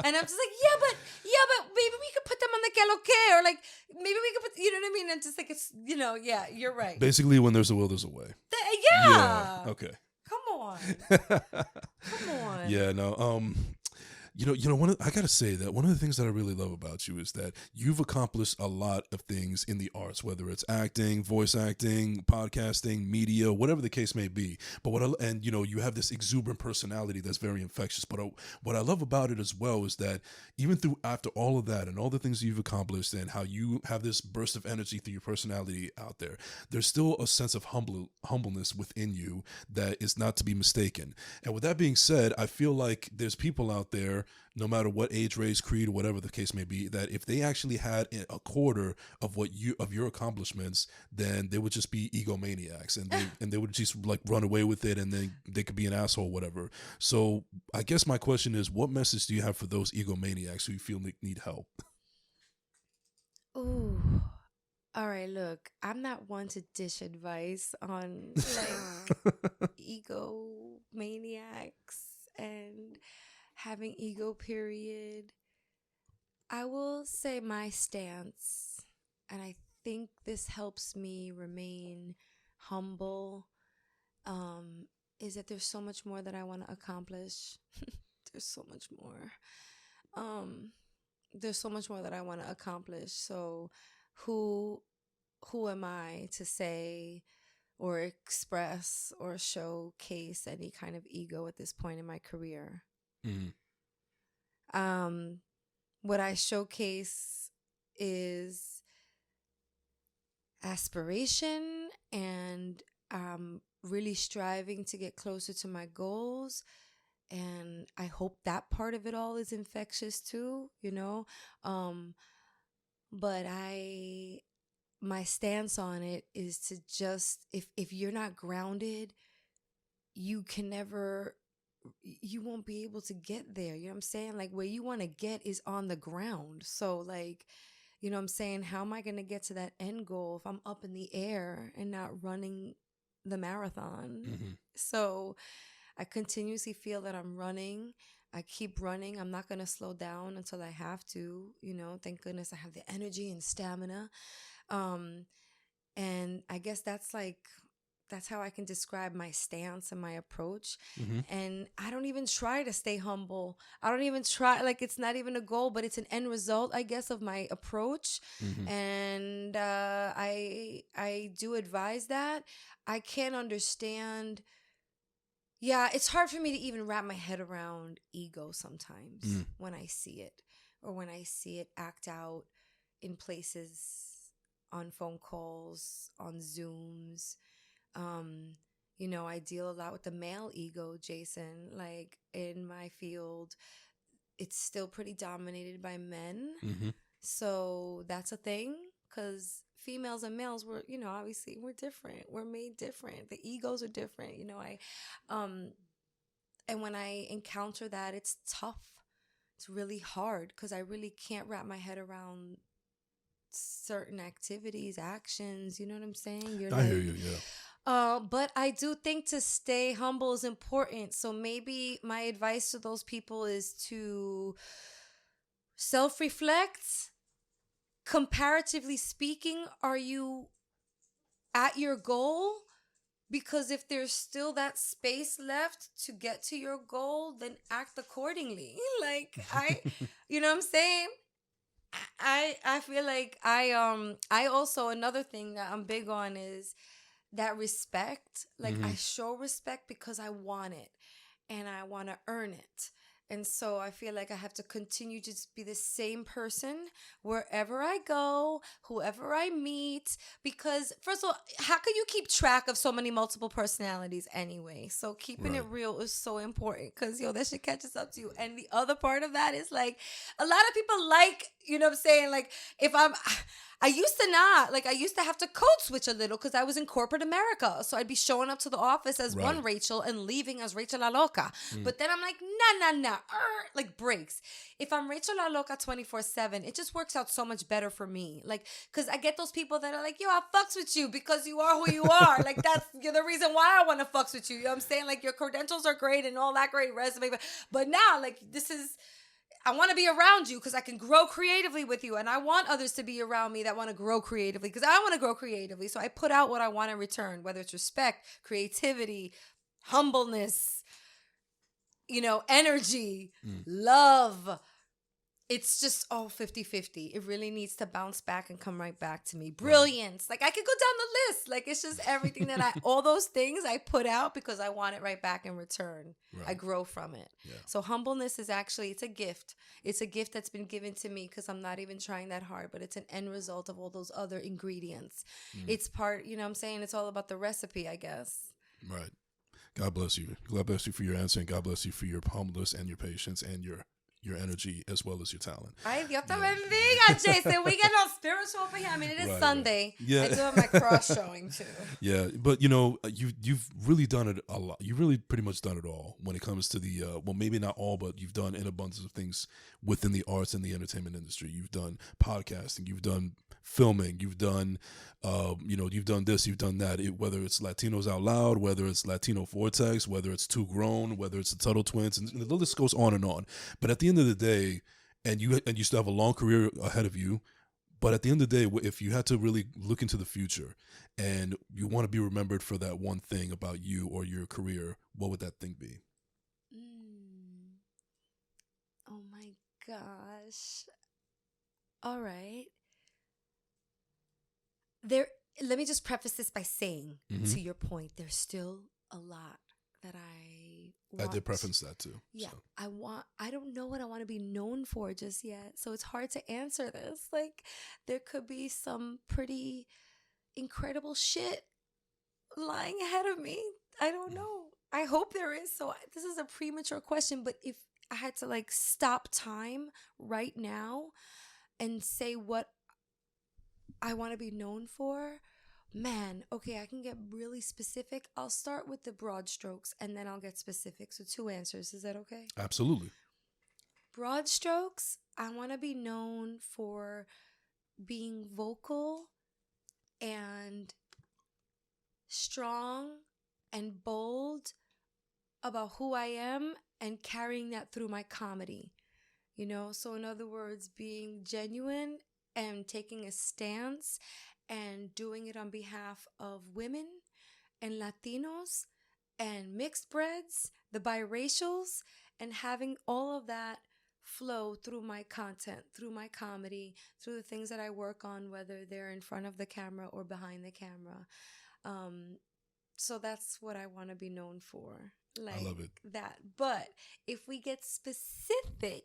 And I'm just like, yeah, but maybe we could put them on the que lo que, or like maybe we could put, you know what I mean? And just like yeah, you're right. Basically, when there's a will, there's a way. Yeah. Yeah. Okay. Come on. Come on. Yeah. No. I gotta say that one of the things that I really love about you is that you've accomplished a lot of things in the arts, whether it's acting, voice acting, podcasting, media, whatever the case may be. But you have this exuberant personality that's very infectious. But what I love about it as well is that even after all of that and all the things you've accomplished and how you have this burst of energy through your personality out there, there's still a sense of humbleness within you that is not to be mistaken. And with that being said, I feel like there's people out there, no matter what age, race, creed, or whatever the case may be, that if they actually had a quarter of your accomplishments, then they would just be egomaniacs, and they would just like run away with it, and then they could be an asshole, whatever. So I guess my question is, what message do you have for those egomaniacs who you feel need help? Ooh. All right, look, I'm not one to dish advice on like egomaniacs and having ego, period. I will say my stance, and I think this helps me remain humble, is that there's so much more that I want to accomplish. There's so much more. Um, there's so much more that I want to accomplish. So who am I to say or express or showcase any kind of ego at this point in my career? Mm. What I showcase is aspiration and really striving to get closer to my goals. And I hope that part of it all is infectious too, But my stance on it is to just, if you're not grounded, you won't be able to get there. You know what I'm saying? Like, where you want to get is on the ground. So like, you know what I'm saying? How am I going to get to that end goal if I'm up in the air and not running the marathon? Mm-hmm. So I continuously feel that I'm running. I keep running. I'm not going to slow down until I have to, thank goodness I have the energy and stamina. And I guess that's how I can describe my stance and my approach. Mm-hmm. And I don't even try to stay humble. I don't even try, like, it's not even a goal, but it's an end result, I guess, of my approach. Mm-hmm. And I do advise that. I can't understand. Yeah, it's hard for me to even wrap my head around ego sometimes when I see it, or when I see it act out in places, on phone calls, on Zooms. I deal a lot with the male ego, Jason. Like, in my field, it's still pretty dominated by men. Mm-hmm. So that's a thing, because females and males, obviously we're different. We're made different. The egos are different. And when I encounter that, it's tough. It's really hard, because I really can't wrap my head around certain activities, actions. You know what I'm saying? I hear you, yeah. But I do think to stay humble is important. So maybe my advice to those people is to self-reflect. Comparatively speaking, are you at your goal? Because if there's still that space left to get to your goal, then act accordingly. Like, you know what I'm saying? I feel like I also, another thing that I'm big on is that respect. Like, I show respect because I want it and I want to earn it. And so I feel like I have to continue to just be the same person wherever I go, whoever I meet. Because, first of all, how can you keep track of so many multiple personalities anyway? So keeping it real is so important, because, that shit catches up to you. And the other part of that is, like, a lot of people like, you know what I'm saying? Like, I used to have to code switch a little, because I was in corporate America. So I'd be showing up to the office as one Rachel and leaving as Rachel La Loca. But then I'm like, nah, like, breaks. If I'm Rachel La Loca 24/7, it just works out so much better for me. Like, because I get those people that are like, yo, I fucks with you because you are who you are. Like, you're the reason why I want to fucks with you. You know what I'm saying? Like, your credentials are great and all that great resume. But now, like, I want to be around you because I can grow creatively with you. And I want others to be around me that want to grow creatively, because I want to grow creatively. So I put out what I want in return, whether it's respect, creativity, humbleness, energy, love. It's just 50-50. It really needs to bounce back and come right back to me. Brilliance. Like I could go down the list. Like it's just everything that all those things I put out because I want it right back in return. Right. I grow from it. Yeah. So humbleness is actually, it's a gift. It's a gift that's been given to me because I'm not even trying that hard, but it's an end result of all those other ingredients. It's part, what I'm saying? It's all about the recipe, I guess. Right. God bless you. God bless you for your answer, and God bless you for your humbleness and your patience and your energy as well as your talent. Ay, Dios te bendiga, Jason. We get all spiritual over here. I mean, it is Sunday. Right. Yeah. I do have my cross showing too. Yeah, but you've really done it a lot. You've really pretty much done it all when it comes to the well, maybe not all, but you've done an abundance of things within the arts and the entertainment industry. You've done podcasting, you've done filming, you've done you've done this, you've done that. Whether it's Latinos Out Loud, whether it's Latino Vortex, whether it's Too Grown, whether it's the Tuttle Twins, and the list goes on and on. But at the end of the day, and you still have a long career ahead of you. But at the end of the day, if you had to really look into the future and you want to be remembered for that one thing about you or your career, what would that thing be? Oh my gosh. All right. Let me just preface this by saying, to your point, there's still a lot that I want. I did preference that too. Yeah. So. I don't know what I want to be known for just yet. So it's hard to answer this. Like, there could be some pretty incredible shit lying ahead of me. I don't know. I hope there is. So this is a premature question, but if I had to stop time right now and say what I want to be known for, man, okay, I can get really specific. I'll start with the broad strokes and then I'll get specific. So 2 answers. Is that okay? Absolutely. Broad strokes, I want to be known for being vocal and strong and bold about who I am and carrying that through my comedy. So in other words, being genuine and taking a stance and doing it on behalf of women and Latinos and mixed breeds, the biracials, and having all of that flow through my content, through my comedy, through the things that I work on, whether they're in front of the camera or behind the camera. So that's what I want to be known for. I love it. That. But if we get specific...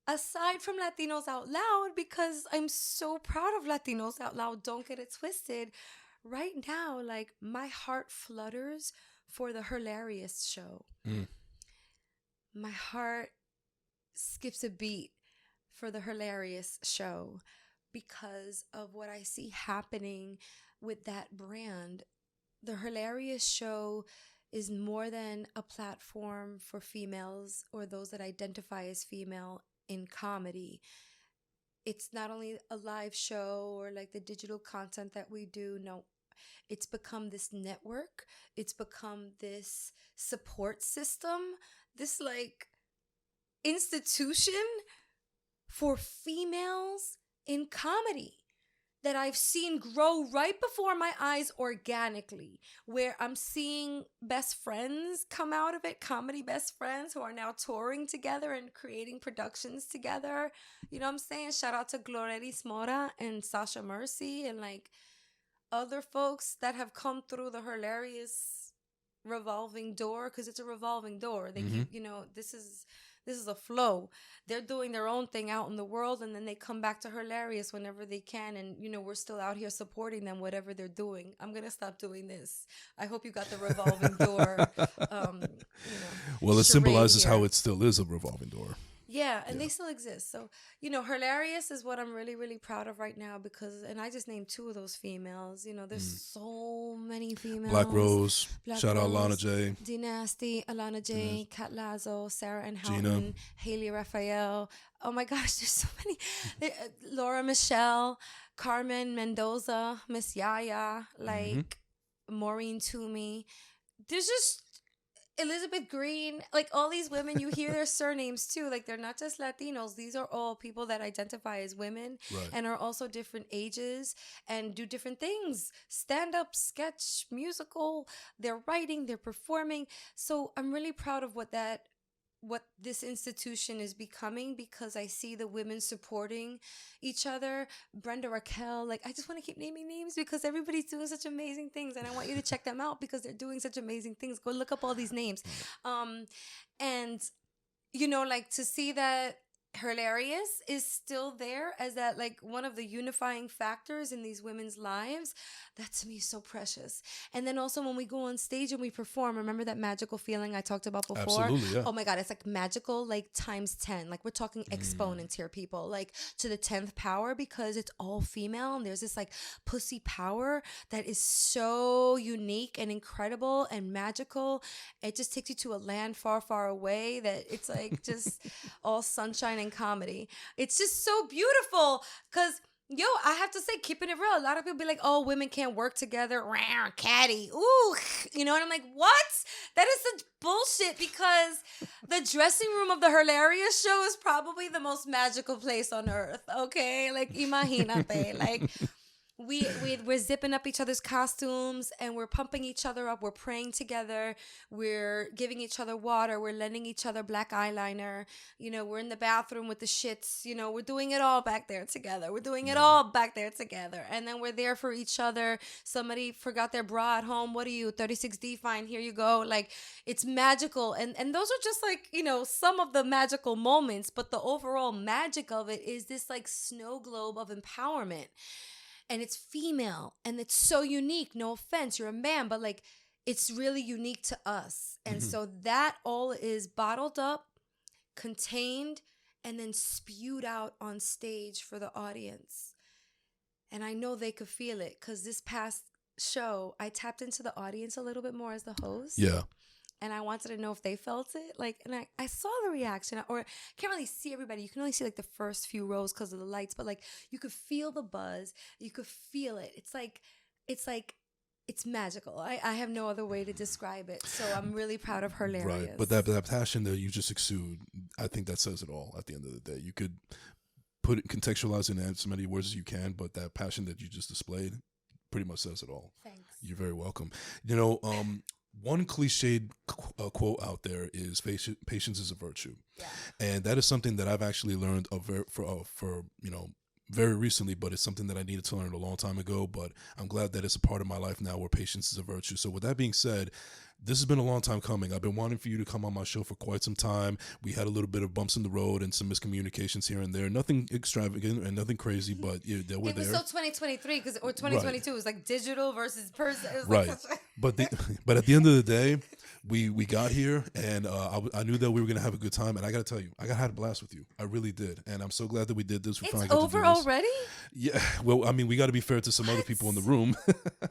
Aside from Latinos Out Loud, because I'm so proud of Latinos Out Loud, don't get it twisted. Right now, my heart flutters for the Hilarious show. My heart skips a beat for the Hilarious show because of what I see happening with that brand. The Hilarious show is more than a platform for females or those that identify as female in comedy. It's not only a live show or the digital content that we do. No, it's become this network. It's become this support system, this institution for females in comedy that I've seen grow right before my eyes organically, where I'm seeing best friends come out of it, comedy best friends who are now touring together and creating productions together. You know what I'm saying? Shout out to Gloreris Mora and Sasha Mercy and other folks that have come through the Hilarious revolving door, because it's a revolving door. They keep, this is a flow. They're doing their own thing out in the world, and then they come back to Hilarious whenever they can. And, we're still out here supporting them, whatever they're doing. I'm going to stop doing this. I hope you got the revolving door. Well, it symbolizes how it still is a revolving door. Yeah, and they still exist. So, Hilarious is what I'm really, really proud of right now and I just named 2 of those females. There's so many females. Black Rose, shout out Alana J. D Nasty, Alana J, Kat Lazo, Sarah Ann Houghton, Haley Raphael. Oh my gosh, there's so many. Laura Michelle, Carmen Mendoza, Miss Yaya, Maureen Toomey. There's just Elizabeth Green, like all these women, you hear their surnames too. Like they're not just Latinos. These are all people that identify as women Right. and are also different ages and do different things. Stand up, sketch, musical. They're writing, they're performing. So I'm really proud of what this institution is becoming because I see the women supporting each other. Brenda Raquel, like I just want to keep naming names because everybody's doing such amazing things and I want you to check them out because they're doing such amazing things. Go look up all these names. And like to see that Hilarious is still there as that like one of the unifying factors in these women's lives, that to me is so precious. And then also when we go on stage and we perform, remember that magical feeling I talked about before? Absolutely, yeah. Oh my God, it's like magical, like times 10. Like we're talking exponents here, people, like to the 10th power because it's all female and there's this like pussy power that is so unique and incredible and magical. It just takes you to a land far, far away that it's like just all sunshine and comedy. It's just so beautiful because I have to say, keeping it real, a lot of people be like, oh, women can't work together. Catty. Ooh. And I'm like, what? That is such bullshit because the dressing room of the Hilarious show is probably the most magical place on earth. Okay? Like, imagínate. Like, we're zipping up each other's costumes and we're pumping each other up. We're praying together. We're giving each other water. We're lending each other black eyeliner. We're in the bathroom with the shits. We're doing it all back there together. We're doing it all back there together. And then we're there for each other. Somebody forgot their bra at home. What are you? 36D, fine. Here you go. Like, it's magical. And those are just like, some of the magical moments. But the overall magic of it is this like snow globe of empowerment. And it's female and it's so unique. No offense, you're a man, but like it's really unique to us. And so that all is bottled up, contained, and then spewed out on stage for the audience. And I know they could feel it because this past show, I tapped into the audience a little bit more as the host. Yeah. And I wanted to know if they felt it. Like, and I saw the reaction, or can't really see everybody. You can only see like the first few rows because of the lights, but like you could feel the buzz. You could feel it. It's magical. I have no other way to describe it. So I'm really proud of Hilarious. Right. But that passion that you just exude, I think that says it all at the end of the day. You could contextualize it in as many words as you can, but that passion that you just displayed pretty much says it all. Thanks. You're very welcome. One cliched quote out there is patience is a virtue. Yeah. And that is something that I've actually learned for very recently, but it's something that I needed to learn a long time ago, but I'm glad that it's a part of my life now where patience is a virtue. So with that being said, this has been a long time coming. I've been wanting for you to come on my show for quite some time. We had a little bit of bumps in the road and some miscommunications here and there. Nothing extravagant and nothing crazy, but they were there. It was so 2023 or 2022. It was like digital versus person. It was right. Like but at the end of the day, we got here and I knew that we were going to have a good time. And I got to tell you, I had a blast with you. I really did. And I'm so glad that we did this. It's over already? Yeah. Well, I mean, we got to be fair to some other people in the room.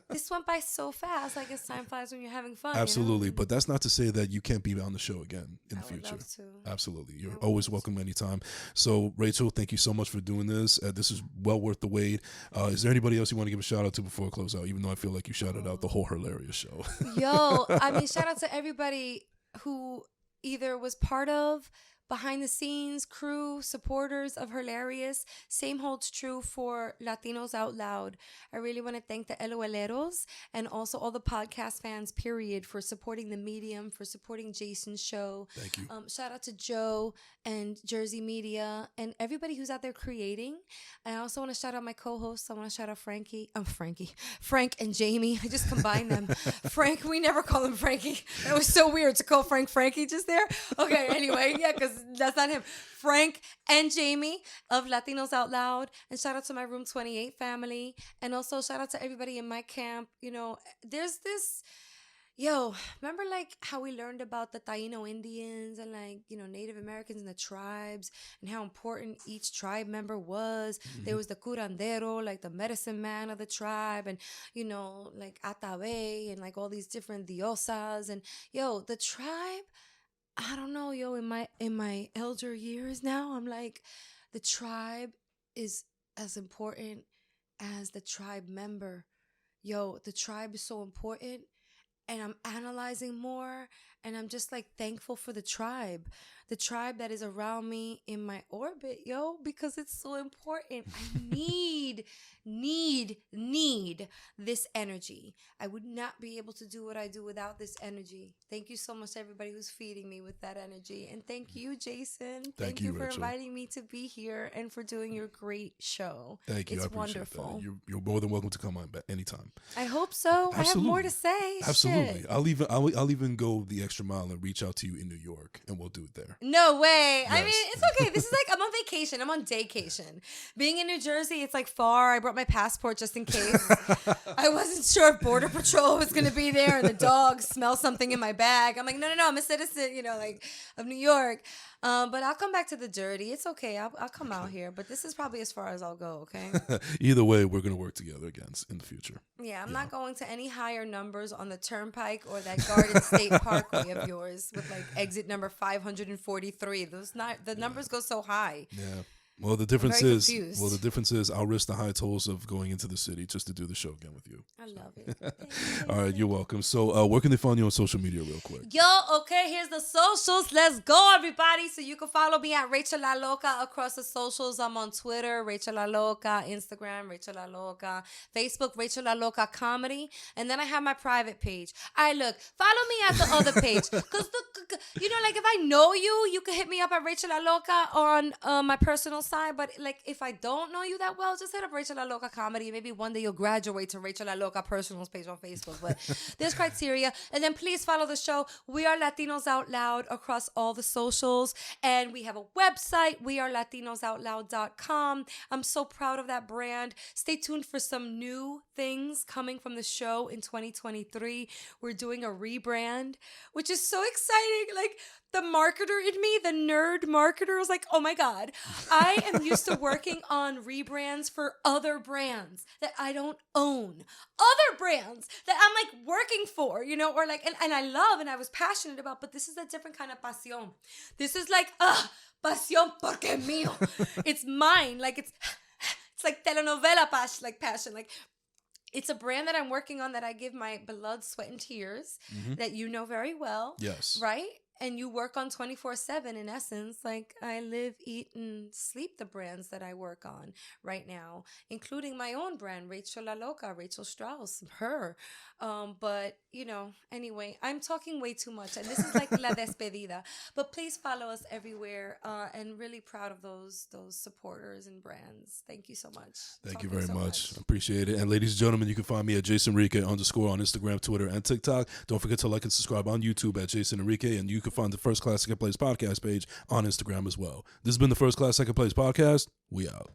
This went by so fast. I guess time flies when you're having fun. Absolutely. But that's not to say that you can't be on the show again in the future. Would love to. Absolutely. You're always welcome anytime. So, Rachel, thank you so much for doing this. This is well worth the wait. Is there anybody else you want to give a shout out to before I close out, even though I feel like you shouted out the whole Hilarious show? Yo, I mean, shout out to everybody who either was part of, behind the scenes, crew, supporters of Hilarious. Same holds true for Latinos Out Loud. I really want to thank the LOLeros and also all the podcast fans, period, for supporting the medium, for supporting Jason's show. Thank you. Shout out to Joe and Jersey Media and everybody who's out there creating. I also want to shout out my co-hosts. I want to shout out Frank and Jamie. I just combined them. Frank, we never call him Frankie. That was so weird to call Frank Frankie just there. Okay, anyway, yeah, because that's not him. Frank and Jamie of Latinos Out Loud. And shout out to my Room 28 family. And also shout out to everybody in my camp. There's this... remember like how we learned about the Taino Indians and like, Native Americans and the tribes and how important each tribe member was? Mm-hmm. There was the curandero, like the medicine man of the tribe, and, like Atabe and like all these different diosas. And the tribe... I don't know, in my elder years now, I'm like, the tribe is as important as the tribe member. The tribe is so important, and I'm analyzing more, And I'm just like thankful for the tribe that is around me in my orbit, yo, because it's so important. I need this energy. I would not be able to do what I do without this energy. Thank you so much, everybody who's feeding me with that energy. And thank you, Jason. Thank you for Rachel, inviting me to be here and for doing your great show. Thank you. It's I appreciate wonderful. that. You're more than welcome to come on back anytime. I hope so. Absolutely. I have more to say. Absolutely. Shit. I'll even go the extra mile and reach out to you in New York, and we'll do it there. No way. Yes. I mean, it's okay. This is like, I'm on vacation. I'm on daycation. Being in New Jersey, it's like far. I brought my passport just in case. I wasn't sure if Border Patrol was going to be there and the dogs smell something in my bag. I'm like, no, I'm a citizen, like of New York. But I'll come back to the dirty. It's okay. I'll come out here. But this is probably as far as I'll go, okay? Either way, we're going to work together again in the future. Yeah, I'm not going to any higher numbers on the Turnpike or that Garden State Parkway of yours with like exit number 543. The numbers go so high. Yeah. Well, the difference confused. is I'll risk the high tolls of going into the city just to do the show again with you. I love it. All right, you're welcome. So where can they find you on social media real quick? Yo, okay, here's the socials. Let's go, everybody. So you can follow me at Rachel La Loca across the socials. I'm on Twitter, Rachel La Loca, Instagram, Rachel La Loca, Facebook, Rachel La Loca Comedy. And then I have my private page. All right, look, follow me at the other page. Because, like if I know you, you can hit me up at Rachel La Loca or on my personal side. But like if I don't know you that well, just hit up Rachel La Loca Comedy. Maybe one day you'll graduate to Rachel La Loca Personals page on Facebook. But there's criteria. And then please follow the show. We are Latinos Out Loud across all the socials. And we have a website, wearelatinosOutloud.com. I'm so proud of that brand. Stay tuned for some new things coming from the show in 2023. We're doing a rebrand, which is so exciting. Like the marketer in me, the nerd marketer, was like, oh my God, I am used to working on rebrands for other brands that I don't own. Other brands that I'm like working for, or like, and I love and I was passionate about, but this is a different kind of pasión. This is like, pasión porque es mío. It's mine. Like it's like telenovela passion. Like it's a brand that I'm working on that I give my blood, sweat, and tears that you know very well. Yes. Right? And you work on 24/7 in essence. Like I live, eat, and sleep the brands that I work on right now, including my own brand, Rachel La Loca, Rachel Strauss, her. But, anyway, I'm talking way too much. And this is like La Despedida. But please follow us everywhere. And really proud of those supporters and brands. Thank you so much. Thank you very much. Appreciate it. And ladies and gentlemen, you can find me at JasonEnrique _ on Instagram, Twitter, and TikTok. Don't forget to like and subscribe on YouTube at Jason Enrique. And you can find the First Class Second Place podcast page on Instagram as well. This has been the First Class Second Place podcast. We out.